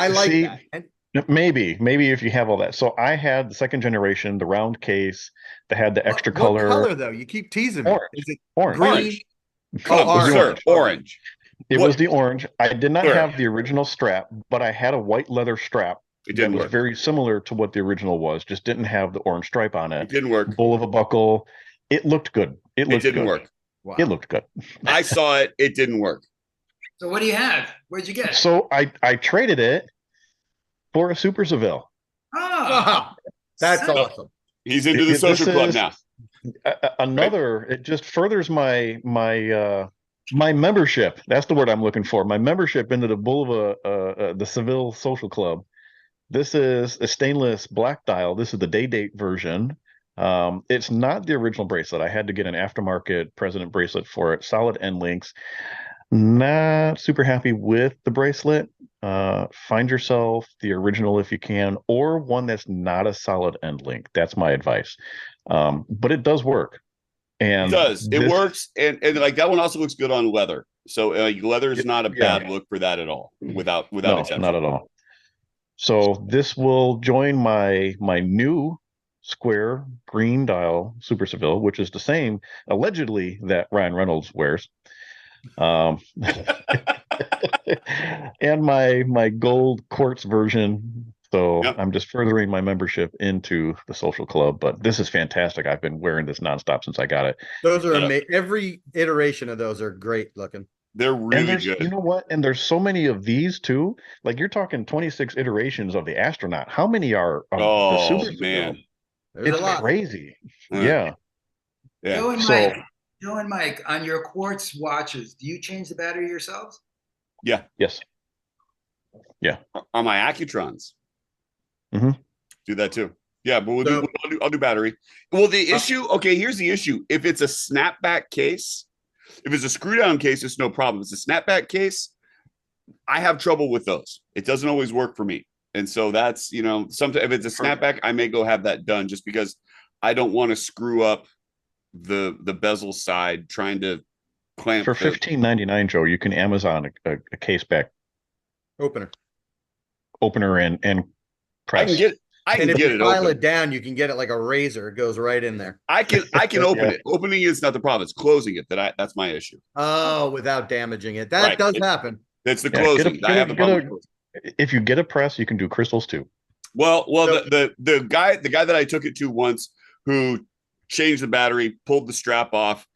like that. And maybe if you have all that. So I had the second generation, the round case that had the extra color. What color though? You keep teasing me. Orange. Is it orange? Green? Come, orange. sir, orange. It What? was the orange. I did not Sure. have the original strap, but I had a white leather strap It that didn't was work. very similar to what the original was, just didn't have the orange stripe on It it. didn't work. Bull of a buckle. It looked good. It It looked didn't good. work. Wow. It looked good. I saw it. It didn't work. So what do you have? Where'd you get it? So I traded it for a Super Seville. Oh, Wow. That's so- awesome. He's into the This social club is- now. Another, it just furthers my membership. That's the word I'm looking for. My membership into the Seville Social Club. This is a stainless black dial. This is the day date version. It's not the original bracelet. I had to get an aftermarket President bracelet for it. Solid end links. Not super happy with the bracelet. Find yourself the original if you can, or one that's not a solid end link. That's my advice. But it does work. And It does. It this- works, and like that one also looks good on leather. So leather is not a Yeah. bad look for that at all. Without No, exception. not at all. So this will join my new square green dial Super Seville, which is the same allegedly that Ryan Reynolds wears. And my gold quartz version. So Yep. I'm just furthering my membership into the social club. But this is fantastic. I've been wearing this nonstop since I got it. Those are Yeah. amazing. Every iteration of those are great looking. They're And really there's, good. you know what? And there's so many of these too. Like you're talking 26 iterations of the astronaut. How many are of the Oh Super Seville? man, There's It's a lot. crazy. Uh, Yeah. yeah. Joe and Mike, on your quartz watches, do you change the battery yourselves? Yes. On my Accutrons. Mhm. Do that too. Yeah, but So- I'll do battery. Well, the issue, okay, here's the issue. If it's a snapback case, if it's a screw down case, it's no problem. If it's a snapback case, I have trouble with those. It doesn't always work for me. And so that's, sometimes if it's a snapback, I may go have that done just because I don't want to screw up the bezel side trying to clamp For the- $15.99, Joe, you can Amazon a case back Opener. opener and I press. can get And if it you file open. it down, you can get it like a razor. It goes right in there. I can open Yeah. it. Opening is not the problem. It's closing it that's my issue. Oh, without damaging it. That Right. does happen. That's the Yeah, closing. I have the problem. with closing. If you get a press, you can do crystals too. Well, So- the guy that I took it to once who changed the battery, pulled the strap off,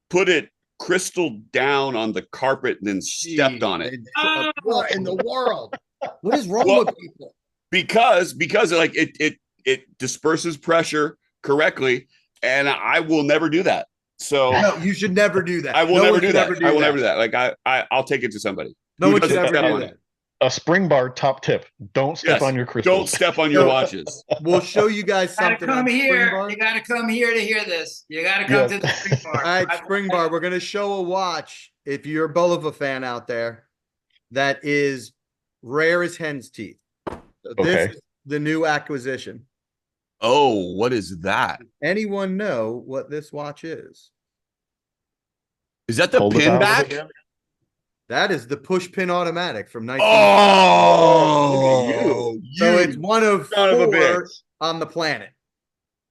put it crystal down on the carpet, and then stepped on it. What in the world? What is wrong Well- with people? because like it disperses pressure correctly, and I will never do that. So No, you should never do that. I will No never one do should that. ever I will never do that. Like I'll take it to somebody. No Who one should doesn't ever step do on that. it? A spring bar top tip. Don't step Yes. on your crystals. Don't step on your No. watches. We'll show you guys Gotta something. come on here. Spring Bar. You gotta come here to hear this. You gotta come Yes. to the spring bar. All right, Spring Bar, we're going to show a watch. If you're a Bulova fan out there, that is rare as hen's teeth. This Okay. is the new acquisition. Oh, what is that? Anyone know what this watch is? Is that the Hold the pin dial back? again. That is the push pin automatic from 19. Oh, Look at you. So it's one of son of a 4 bitch. on the planet.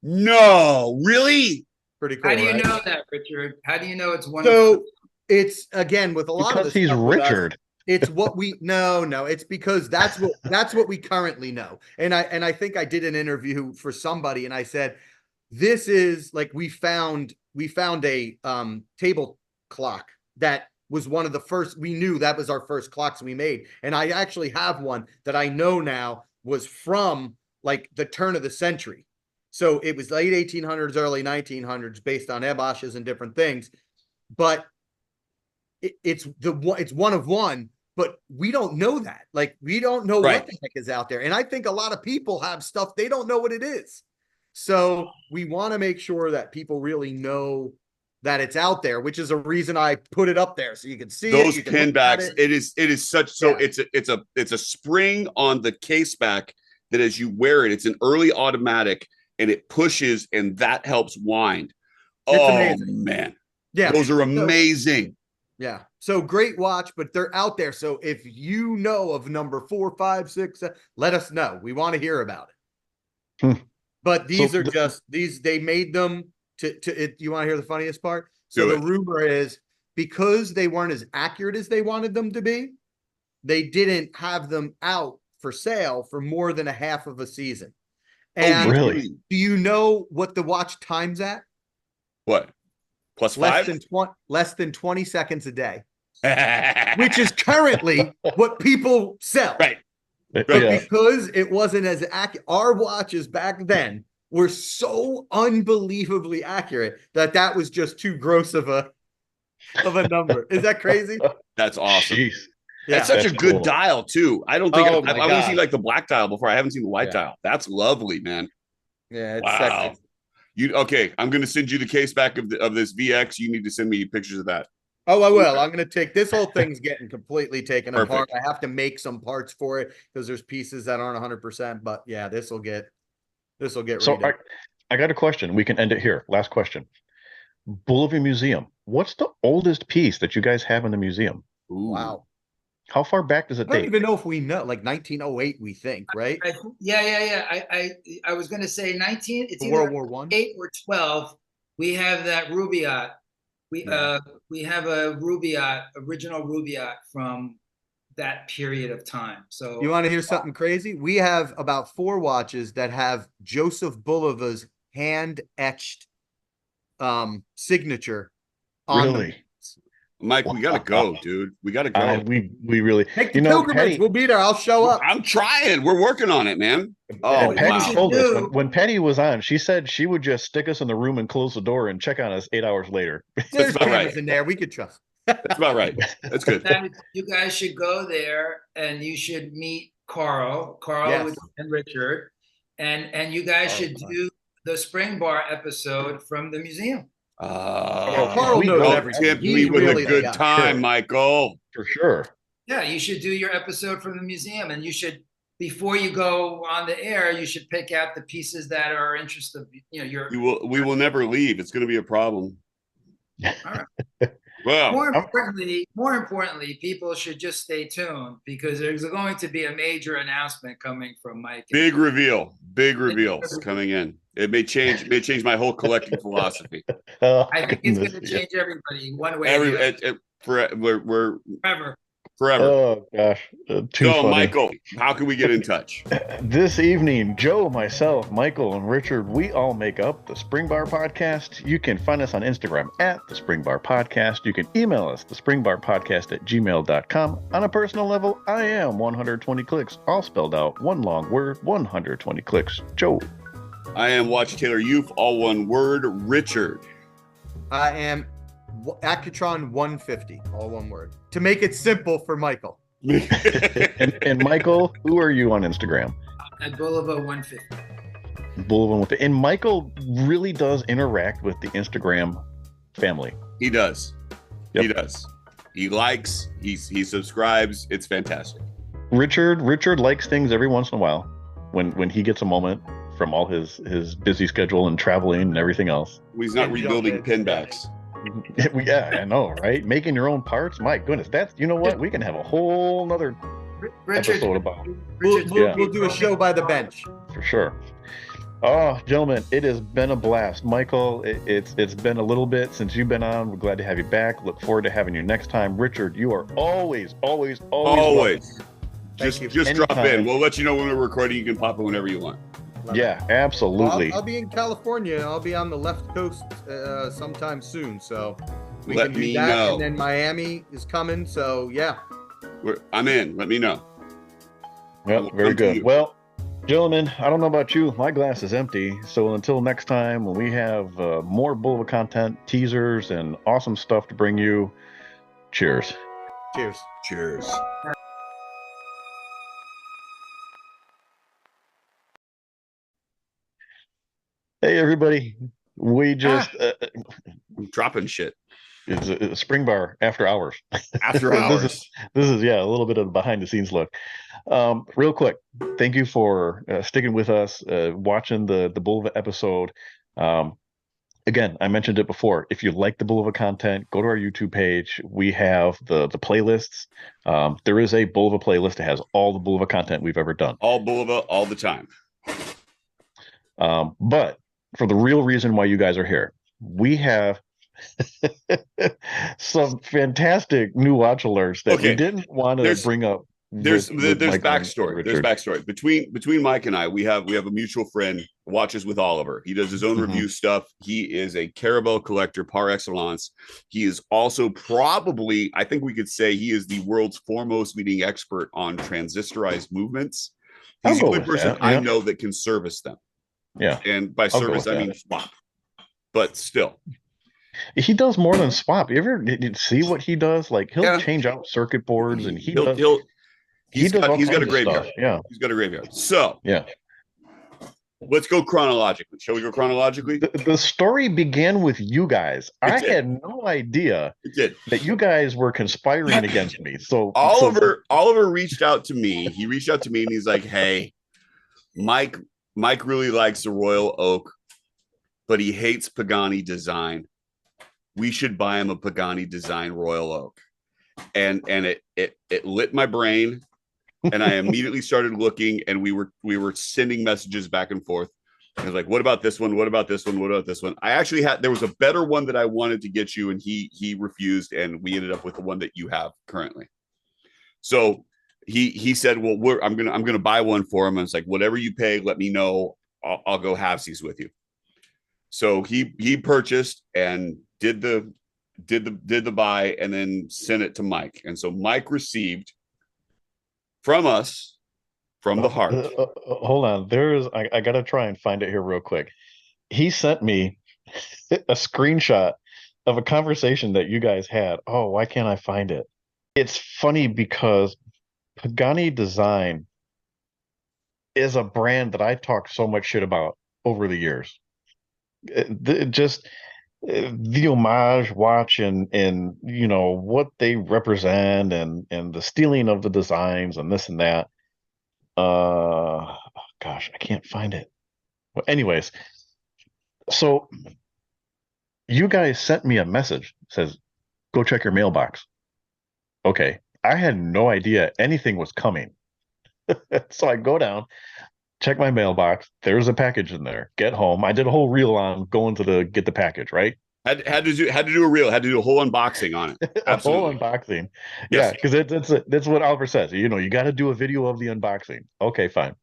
No, really? Pretty cool. How do you right? know that, Richard? How do you know it's one So it's again with a lot of Because the he's stuff with us, Richard. it's what we no, it's because that's what we currently know. And I think I did an interview for somebody and I said, this is like we found a table clock that was one of the first, we knew that was our first clocks we made. And I actually have one that I know now was from like the turn of the century. So it was late 1800s, early 1900s based on eboshes and different things. But it's one of one, but we don't know that. Like we don't know Right. what the heck is out there. And I think a lot of people have stuff they don't know what it is. So we want to make sure that people really know that it's out there, which is a reason I put it up there so you can see Those it, you can pin look at backs. it. It is such so Yeah. it's a spring on the case back that as you wear it, it's an early automatic and it pushes and that helps wind. It's Oh amazing. man. Yeah. Those are amazing. Yeah. So great watch, but they're out there. So if you know of number 4, 5, 6, let us know. We want to hear about it. Hmm. But these So are the- just these, they made them to it. You want to hear the funniest part? So Do the it. rumor is because they weren't as accurate as they wanted them to be, they didn't have them out for sale for more than a half of a season. And really? do you know what the watch time's at? What? Plus Less 5? less than 20 seconds a day, which is currently what people sell. Right. But Yeah. because it wasn't as accurate, our watches back then were so unbelievably accurate that was just too gross of a number. Is that crazy? That's awesome. Jeez. Yeah. That's such a That's good cool. dial too. I don't think Oh I've my only God. seen like the black dial before. I haven't seen the white Yeah. dial. That's lovely, man. Yeah, it's Wow. sexy. Okay, I'm gonna send you the case back of this VX. You need to send me pictures of that. Oh, I will. I'm going to take this whole thing's getting completely taken apart. Perfect. I have to make some parts for it because there's pieces that aren't 100%. But yeah, this will get So redone. I got a question. We can end it here. Last question. Boulevard Museum. What's the oldest piece that you guys have in the museum? Ooh. Wow. How far back does I it don't date? even know if we know, like 1908, we think, right? I was going to say 19. It's either World War One. 8 or 12. We have that Rubaiyat. We have a Rubaiyat, original Rubaiyat from that period of time. So You want to hear something crazy? We have about 4 watches that have Joseph Bulova's hand etched signature on them. Really? Mike, we gotta go, dude. We gotta go. We really. Make the You know, pilgrimage. Patty- We'll be there. I'll show up. I'm trying. We're working on it, man. Oh, and what Patty you wow. should told us do- when Patty was on, she said she would just stick us in the room and close the door and check on us 8 hours later. There's about cameras right. in there. We could trust. That's about right. That's good. that you guys should go there and you should meet Carl Yes. and Richard, and you guys Oh, should fun. do the Spring Bar episode from the museum. Carl we knows go- Don't everything. tempt He's me with really a the good guy. time, Sure. Michael. For sure. Yeah, you should do your episode from the museum, and you should, before you go on the air, you should pick out the pieces that are interested. You know, We will never leave. It's gonna be a problem. All right. Well, More importantly, people should just stay tuned because there's going to be a major announcement coming from Mike. big reveals coming in. It may change my whole collecting philosophy. Oh, I think it's going to goodness. change everybody one way or the other, We're forever. forever. Oh gosh, too So, funny. Michael, how can we get in touch? This evening, Joe, myself, Michael, and Richard, we all make up the Spring Bar Podcast. You can find us on Instagram at the Spring Bar Podcast. You can email us, thespringbarpodcast@gmail.com. On a personal level, I am 120 clicks, all spelled out, one long word, 120 clicks. Joe. I am Watch Taylor Youth, all one word. Richard. I am Accutron 150, all one word. To make it simple for Michael. and Michael, who are you on Instagram? At Boulevard 150. Boulevard with it. And Michael really does interact with the Instagram family. He does. Yep. He does. He likes. He subscribes. It's fantastic. Richard likes things every once in a while when he gets a moment from all his busy schedule and traveling and everything else. He's not And rebuilding jump pin in. backs. Yeah, I know, right? Making your own parts. My goodness, that's, you know what? We can have a whole nother Richard, episode about Richard's Yeah. We'll do a show by the bench. for sure. Oh, gentlemen, it has been a blast. Michael, it's been a little bit since you've been on. We're glad to have you back. Look forward to having you next time. Richard, you are always welcome. Always. Thank you. Just drop Anytime. in. We'll let you know when we're recording. You can pop in whenever you want. Love it. Yeah, Well, absolutely. I'll be in California. I'll be on the left coast sometime soon. So we Let can do me that. know. And then Miami is coming. So yeah. I'm in. Let me know. Well, We'll very come to good. you. Well, gentlemen, I don't know about you. My glass is empty. So until next time, when we have more Boulevard content, teasers, and awesome stuff to bring you, cheers. Cheers. Cheers. Hey, everybody. We just, I'm dropping shit it's a Spring Bar after hours. after This hours. This is, yeah, a little bit of a behind the scenes look. Real quick, thank you for sticking with us, watching the Boulevard episode. Again, I mentioned it before. If you like the Boulevard content, go to our YouTube page. We have the playlists. There is a Boulevard playlist that has all the Boulevard content we've ever done. All Boulevard, all the time. But for the real reason why you guys are here, we have some fantastic new watch alerts that we Okay, didn't want to there's bring up there's with there's Michael and backstory. There's Richard. backstory between Mike and I. We have a mutual friend, watches with Oliver. He does his own Mhm. review stuff. He is a Carabelle collector par excellence. He is also probably, I think we could say, he is the world's foremost leading expert on transistorized movements. I'll He's the go only with person that, I yeah. know that can service them. Yeah, And by I'll go service, with I that. mean swap. But still, He does more than swap. You ever did you see what he does? Like he'll yeah, change out circuit boards, and he he'll does he'll he does all he's got kinds a of stuff. graveyard. Yeah, He's got a graveyard. So yeah. let's go chronologically. Shall we go chronologically? The story began with you guys. I did. had no idea It did. that you guys were conspiring against me. So Oliver reached out to me. He reached out to me and he's like, "Hey, Mike really likes the Royal Oak, but he hates Pagani design. We should buy him a Pagani design Royal Oak." And it lit my brain, and I immediately started looking, and we were sending messages back and forth. I was like, "What about this one? What about this one? What about this one?" I actually there was a better one that I wanted to get you, and he refused, and we ended up with the one that you have currently. So he said, "Well, I'm gonna buy one for him." And it's like, "Whatever you pay, let me know. I'll go halvesies with you." So he purchased and did the buy, and then sent it to Mike. And so Mike received from us, from the heart. hold on. I gotta try and find it here real quick. He sent me a screenshot of a conversation that you guys had. Oh, why can't I find it? It's funny because Pagani Design is a brand that I talked so much shit about over the years. Just the homage watch and you know what they represent and the stealing of the designs and this and that. Gosh, I can't find it. Well, anyways, so you guys sent me a message, says go check your mailbox. Okay, I had no idea anything was coming. So I go down, check my mailbox. There's a package in there. Get home. I did a whole reel on going to get the package, right? Had to do a reel. Had to do a whole unboxing on it. A whole Absolutely. unboxing. Yes. Yeah, because that's what Oliver says. You know, you got to do a video of the unboxing. Okay, fine.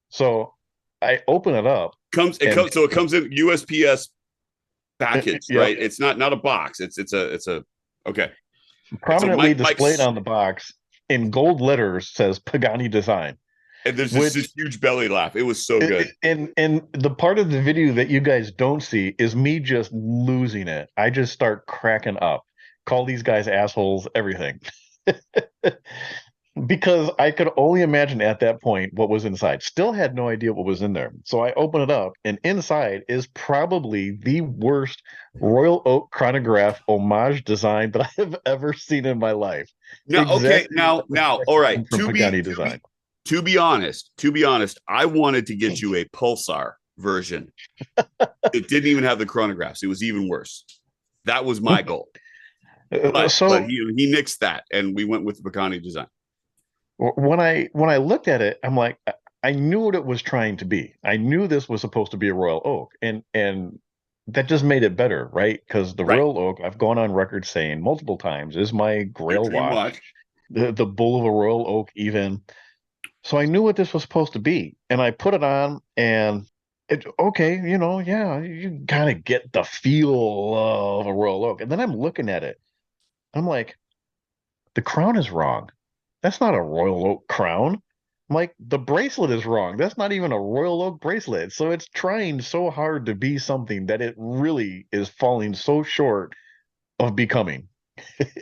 So I open it up. It comes in USPS package, Yep. right? It's not a box. It's a okay. Prominently Mike- displayed Mike's- on the box in gold letters says Pagani Design. And there's just this huge belly laugh. It was so good. And the part of the video that you guys don't see is me just losing it. I just start cracking up. Call these guys assholes, everything. Because I could only imagine at that point what was inside. Still had no idea what was in there. So I open it up, and inside is probably the worst Royal Oak chronograph homage design that I have ever seen in my life. Now, okay, Exactly now, what now, I all right. expected from Pagani Design. To be honest, I wanted to get you a Pulsar version. It didn't even have the chronographs. It was even worse. That was my goal. But he nixed that, and we went with the Pagani Design. When I looked at it, I'm like, I knew what it was trying to be. I knew this was supposed to be a Royal Oak, and that just made it better, right? Because the Royal Oak, I've gone on record saying multiple times, is my Grail watch. The bull of a Royal Oak, even. So I knew what this was supposed to be, and I put it on, and okay, you know, yeah, you kind of get the feel of a Royal Oak, and then I'm looking at it, I'm like, the crown is wrong. That's not a Royal Oak crown. I'm like, the bracelet is wrong. That's not even a Royal Oak bracelet. So it's trying so hard to be something that it really is falling so short of becoming.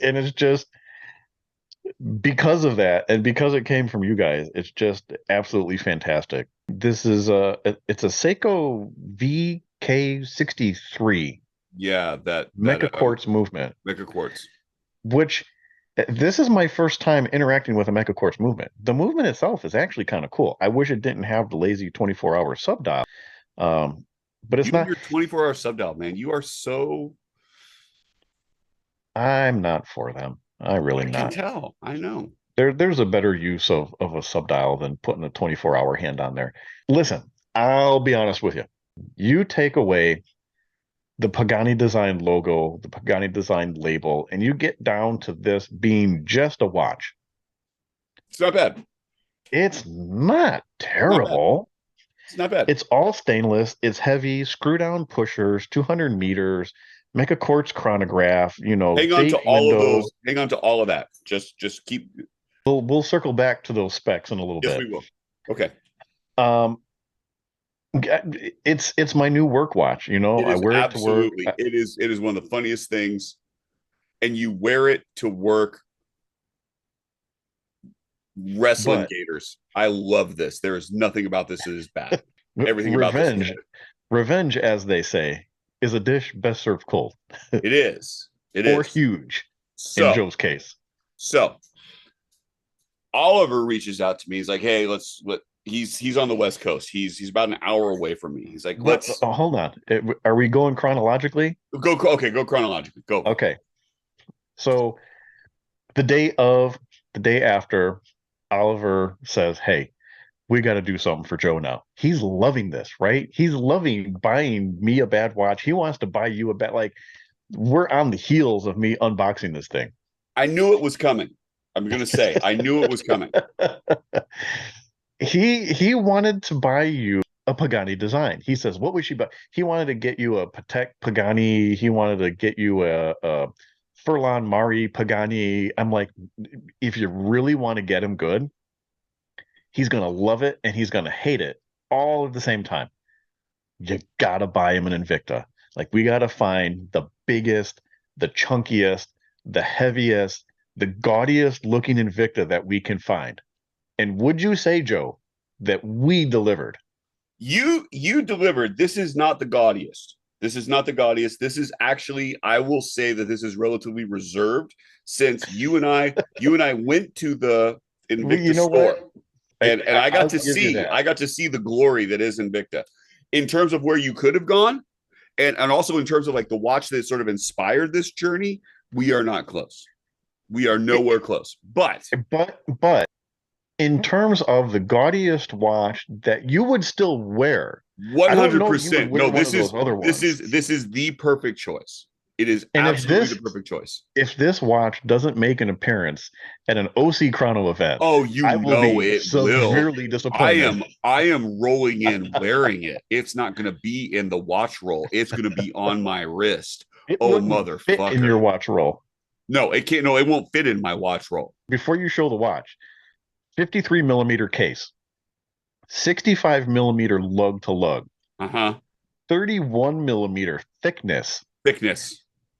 And it's just because of that, and because it came from you guys, it's just absolutely fantastic. This is it's a Seiko VK63. Yeah, that Mecha Quartz movement. Mecha Quartz. Which this is my first time interacting with a Mecha Quartz movement. The movement itself is actually kind of cool. I wish it didn't have the lazy 24-hour subdial. But it's not your 24-hour subdial, man. You are so. I'm not for them. I really not. I can tell. I know. There's a better use of a subdial than putting a 24-hour hand on there. Listen, I'll be honest with you. You take away the Pagani design logo, the Pagani design label, and you get down to this being just a watch. It's not bad. It's not Not bad. terrible. It's not bad. It's all stainless. It's heavy, screw down pushers, 200 meters, Mecha Quartz chronograph, Hang on to fake all of window. those. Hang on to all of that. Just keep. We'll circle back to those specs in a little Yes, bit. we will. Okay. It's my new work watch. It I is wear it to work. absolutely. It is one of the funniest things, and you wear it to work. Wrestling But- gators. I love this. There is nothing about this that is bad. Everything about this is good. Revenge, as they say, is a dish best served cold It is. It or is. huge So, in Joe's case. so Oliver reaches out to me. He's like, "Hey, he's on the West Coast. He's about an hour away from me. He's like, But let's hold on. Are we going chronologically? go. Okay, go chronologically. Go. Okay. So the day after, Oliver says, "Hey, we got to do something for Joe now." He's loving this, right? He's loving buying me a bad watch. He wants to buy you a bad, like, we're on the heels of me unboxing this thing. I knew it was coming. I'm gonna say I knew it was coming. He wanted to buy you a Pagani design. He says, "What would she buy?" He wanted to get you a Patek Pagani. He wanted to get you a Furlan Mari Pagani. I'm like, if you really want to get him good, he's gonna love it and he's gonna hate it all at the same time. You gotta buy him an Invicta. Like, we gotta find the biggest, the chunkiest, the heaviest, the gaudiest looking Invicta that we can find. And would you say, Joe, that we delivered? You delivered. This is not the gaudiest. This is not the gaudiest. This is actually, I will say that this is relatively reserved, since you and I went to the Invicta store. What? And I got I'll to give you see that. the glory that is Invicta, in terms of where you could have gone, and also in terms of like the watch that sort of inspired this journey. We are not close. We are nowhere close. But in terms of the gaudiest watch that you would still wear, 100%. No, this is the perfect choice. It is And absolutely the perfect choice. If this watch doesn't make an appearance at an OC Chrono event, Oh, I will be it severely will. disappointed. I am rolling in wearing it. It's not going to be in the watch roll. It's going to be on my wrist. It Oh, wouldn't fit motherfucker! in your watch roll. No, it can't. No, it won't fit in my watch roll. Before you show the watch, 53 millimeter case, 65 millimeter lug to lug, 31 millimeter thickness.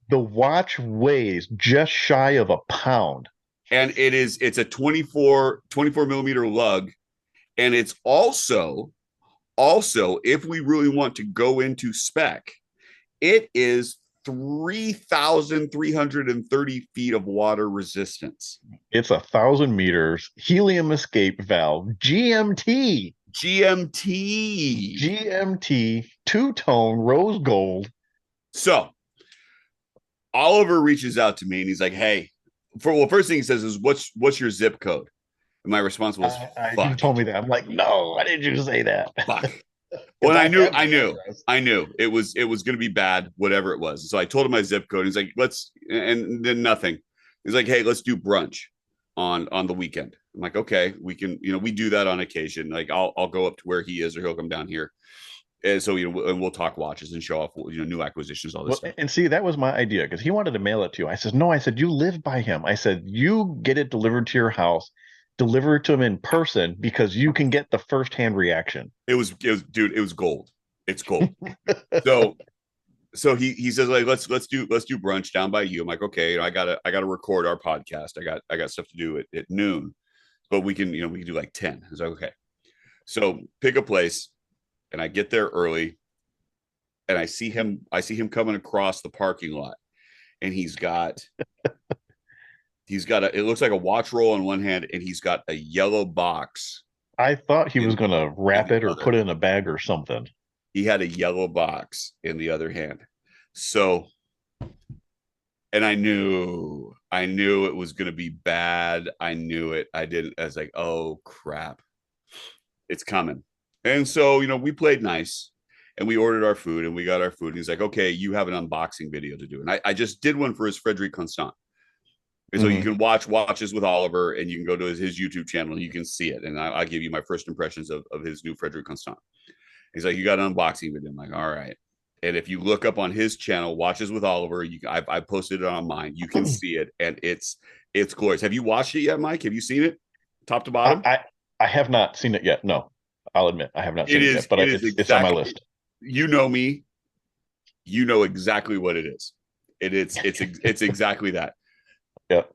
The watch weighs just shy of a pound. And it's a 24 millimeter lug. And it's also, if we really want to go into spec, it is 3,330 feet of water resistance. It's 1,000 meters, helium escape valve, GMT, two-tone rose gold. So Oliver reaches out to me and he's like, "Hey," first thing he says is, "What's your zip code?" And my response was, "Fuck." You told me that. I'm like, no, why did you say that? Fuck. Well, I knew it was going to be bad, whatever it was. So I told him my zip code. He's like, and then nothing. He's like, "Hey, let's do brunch on the weekend." I'm like, "Okay, we can, we do that on occasion. Like I'll go up to where he is, or he'll come down here." And so, and we'll talk watches and show off, new acquisitions, all this stuff. And see, that was my idea, because he wanted to mail it to you. I said, no, you live by him. I said, you get it delivered to your house, deliver it to him in person, because you can get the firsthand reaction. It was dude, it was gold. It's gold. So he says, like, let's do brunch down by you. I'm like, okay, I gotta record our podcast. I got stuff to do at noon, but we can do like 10. I was like, okay. So pick a place. And I get there early, and I see him coming across the parking lot, and he's got it looks like a watch roll in one hand, and he's got a yellow box. I thought he was going to wrap it or put it in a bag or something. He had a yellow box in the other hand. So, and I knew it was going to be bad. I knew it. I was like, oh crap, it's coming. And so, we played nice. and we ordered our food and we got our food. And he's like, okay, you have an unboxing video to do. And I just did one for his Frederic Constant. And so you can watch Watches with Oliver, and you can go to his YouTube channel and you can see it. And I'll give you my first impressions of his new Frederic Constant. He's like, you got an unboxing video. I'm like, all right. And if you look up on his channel, Watches with Oliver, I posted it on mine. You can see it, and it's glorious. Have you watched it yet, Mike? Have you seen it, top to bottom? I have not seen it yet. No, I'll admit I have not seen it yet, but it's on my list. You know me. You know exactly what it is. It's exactly that. Yep.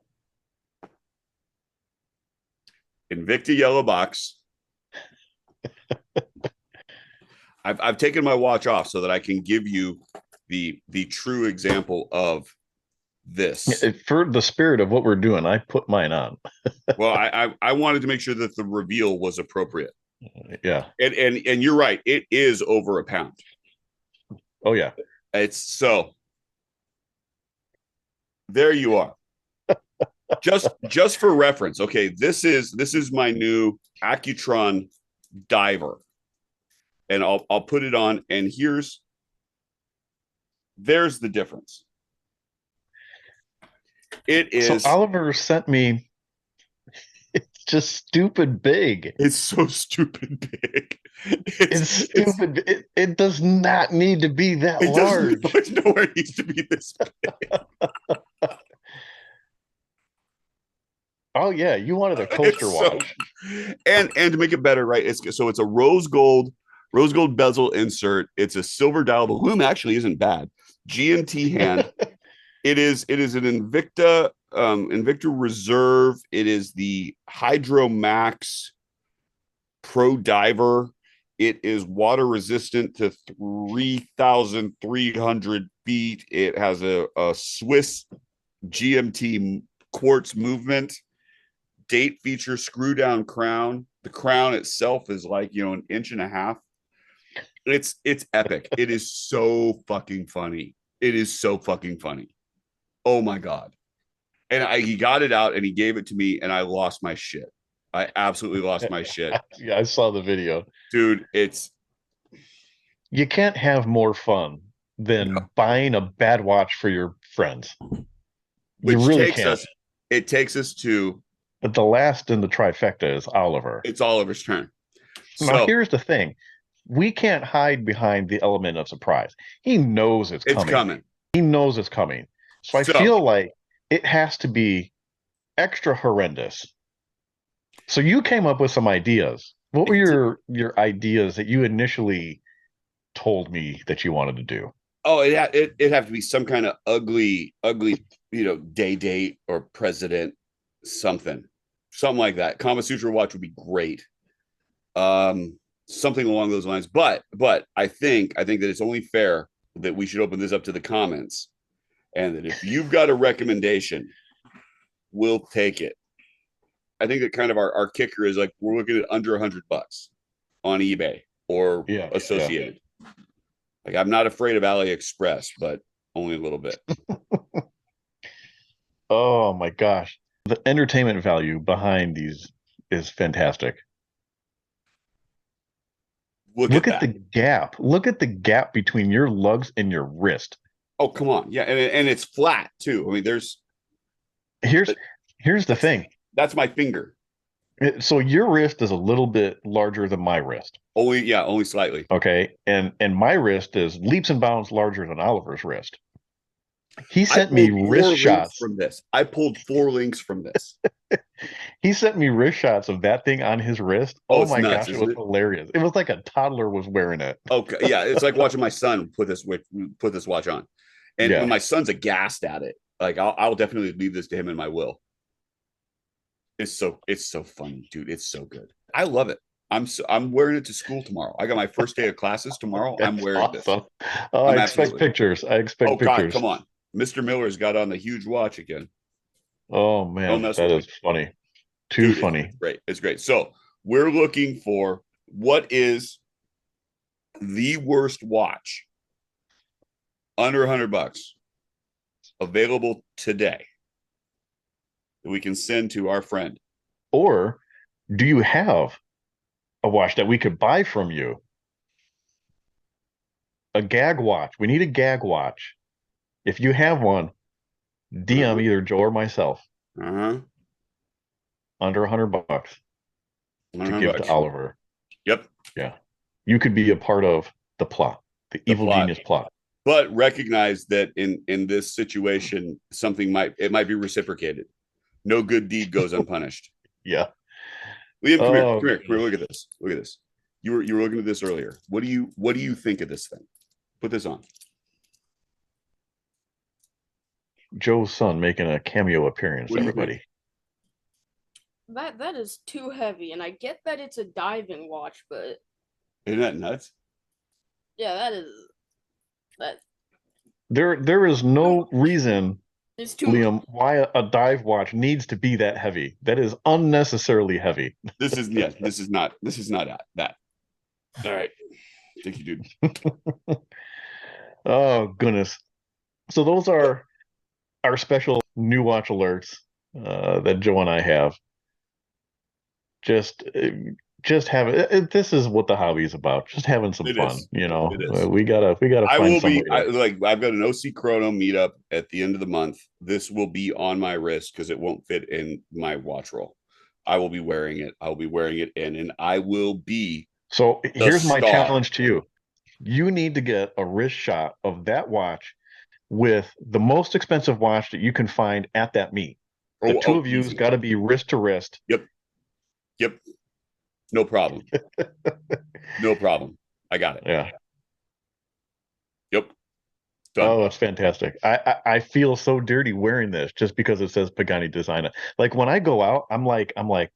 Invicta yellow box. I've taken my watch off so that I can give you the true example of this. For the spirit of what we're doing, I put mine on. Well, I wanted to make sure that the reveal was appropriate. Yeah. And you're right. It is over a pound. Oh yeah. It's so. There you are. just for reference. Okay, this is my new Accutron diver. And I'll put it on, and there's the difference. It is. So Oliver sent me. It's just stupid big. It's so stupid big. It's stupid. It does not need to be that large. It nowhere needs to be this big. Oh yeah, you wanted a coaster watch. And to make it better, right? It's a rose gold bezel insert. It's a silver dial. The lume actually isn't bad. GMT hand. It is an Invicta Reserve. It is the Hydro Max Pro Diver. It is water resistant to 3,300 feet. It has a Swiss GMT quartz movement. Date feature screw down crown. The crown itself is like, an inch and a half. It's epic. It is so fucking funny. It is so fucking funny. Oh my God. And he got it out and he gave it to me, and I lost my shit. I absolutely lost my shit. Yeah, I saw the video. Dude, you can't have more fun than buying a bad watch for your friends. You really can't. It takes us to. But the last in the trifecta is Oliver. It's Oliver's turn. Now, here's the thing. We can't hide behind the element of surprise. He knows it's coming. He knows it's coming. So I feel like it has to be extra horrendous. So you came up with some ideas. What were your ideas that you initially told me that you wanted to do? Oh, it'd have to be some kind of ugly, day date or president, something like that. Kama Sutra watch would be great. Something along those lines. But I think that it's only fair that we should open this up to the comments, and that if you've got a recommendation, we'll take it. I think that kind of our kicker is like, we're looking at under $100 on eBay or associated. Yeah. Like, I'm not afraid of AliExpress, but only a little bit. Oh my gosh. The entertainment value behind these is fantastic. Look at the gap. Look at the gap between your lugs and your wrist. Oh, come on. Yeah, and it's flat too. I mean, here's the thing. That's my finger. So your wrist is a little bit larger than my wrist. Only slightly. Okay. And my wrist is leaps and bounds larger than Oliver's wrist. He sent me wrist shots from this. I pulled 4 links from this. He sent me wrist shots of that thing on his wrist. Oh my gosh, it was hilarious. It was like a toddler was wearing it. Okay, yeah, it's like watching my son put this watch on, and when my son's aghast at it, like I'll definitely leave this to him in my will. It's so funny, dude. It's so good. I love it. I'm wearing it to school tomorrow. I got my first day of classes tomorrow. I'm wearing this. Oh, I expect pictures. Oh God, come on. Mr. Miller's got on the huge watch again. Oh man, that is funny. Too funny. It's great. So we're looking for what is the worst watch under $100 available today that we can send to our friend. Or do you have a watch that we could buy from you a gag watch. We need a gag watch. If you have one, DM either Joe or myself Uh-huh. under $100 to give to $100. Oliver. Yep. Yeah. You could be a part of the plot, the evil plot. genius plot. But recognize that in this situation, something might be reciprocated. No good deed goes unpunished. Yeah. Liam, come here. Oh, Come here. Come here. Look at this. Look at this. You were looking at this earlier. What do you think of this thing? Put this on. Joe's son making a cameo appearance, What do you everybody. That is too heavy, and I get that it's a diving watch, but Isn't that nuts? yeah, that There is no reason, is too much. Liam, why a dive watch needs to be that heavy. That is unnecessarily heavy. This is not that. All right. Thank you, dude. Oh goodness. So those are our special new watch alerts that Joe and I have. Just having this is what the hobby is about. Just having some It fun, is. you know. It is. We gotta I find will some be way to- I've got an OC Chrono meetup at the end of the month. This will be on my wrist because it won't fit in my watch roll. I will be wearing it. I'll be wearing it in, and I will be. So here's my star. challenge to you. You need to get a wrist shot of that watch with the most expensive watch that you can find at that meet. The two of you's easy. got to be wrist to wrist. Yep. No problem. No problem. I got it. Yeah. Yep. Done. Oh, that's fantastic. I feel so dirty wearing this just because it says Pagani Designer. Like when I go out, I'm like,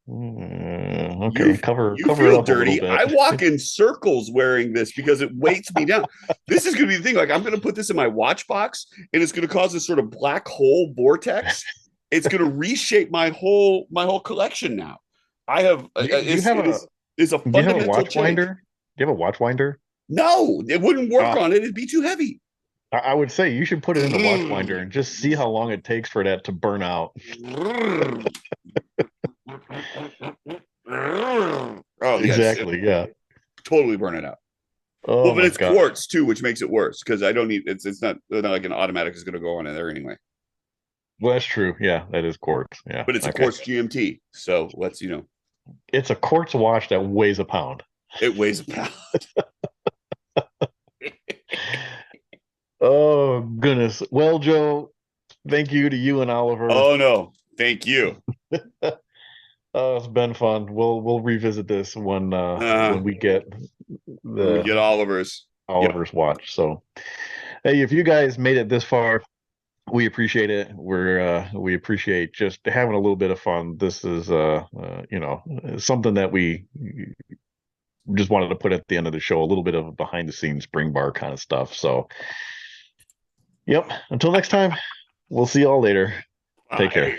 okay, cover You it feel up dirty. a little I bit. walk in circles wearing this because it weights me down. This is going to be the thing. Like I'm going to put this in my watch box, and it's going to cause this sort of black hole vortex. It's going to reshape my whole collection now. I have. It's a Do you have a fundamental watch change. winder? Do you have a watch winder? No, it wouldn't work on it. It'd be too heavy. I would say you should put it in the watch winder and just see how long it takes for that to burn out. Oh, yes, Exactly. Yeah. totally burn it out. Oh, Well, but my it's God. quartz too, which makes it worse because I don't need it's not like an automatic is going to go on in there anyway. Well, that's true. Yeah, that is quartz. Yeah. But it's a Okay. quartz GMT, so let's It's a quartz watch that weighs a pound. it weighs a pound. Oh goodness. Well, Joe, thank you to you and Oliver. Oh no, thank you. Oh, it's been fun. We'll revisit this when we get We get Oliver's. Oliver's watch. So, hey, if you guys made it this far, we appreciate it. We appreciate just having a little bit of fun. This is something that we just wanted to put at the end of the show, a little bit of behind the scenes spring bar kind of stuff. So, yep. Until next time, we'll see y'all later. Take care.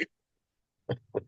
Bye.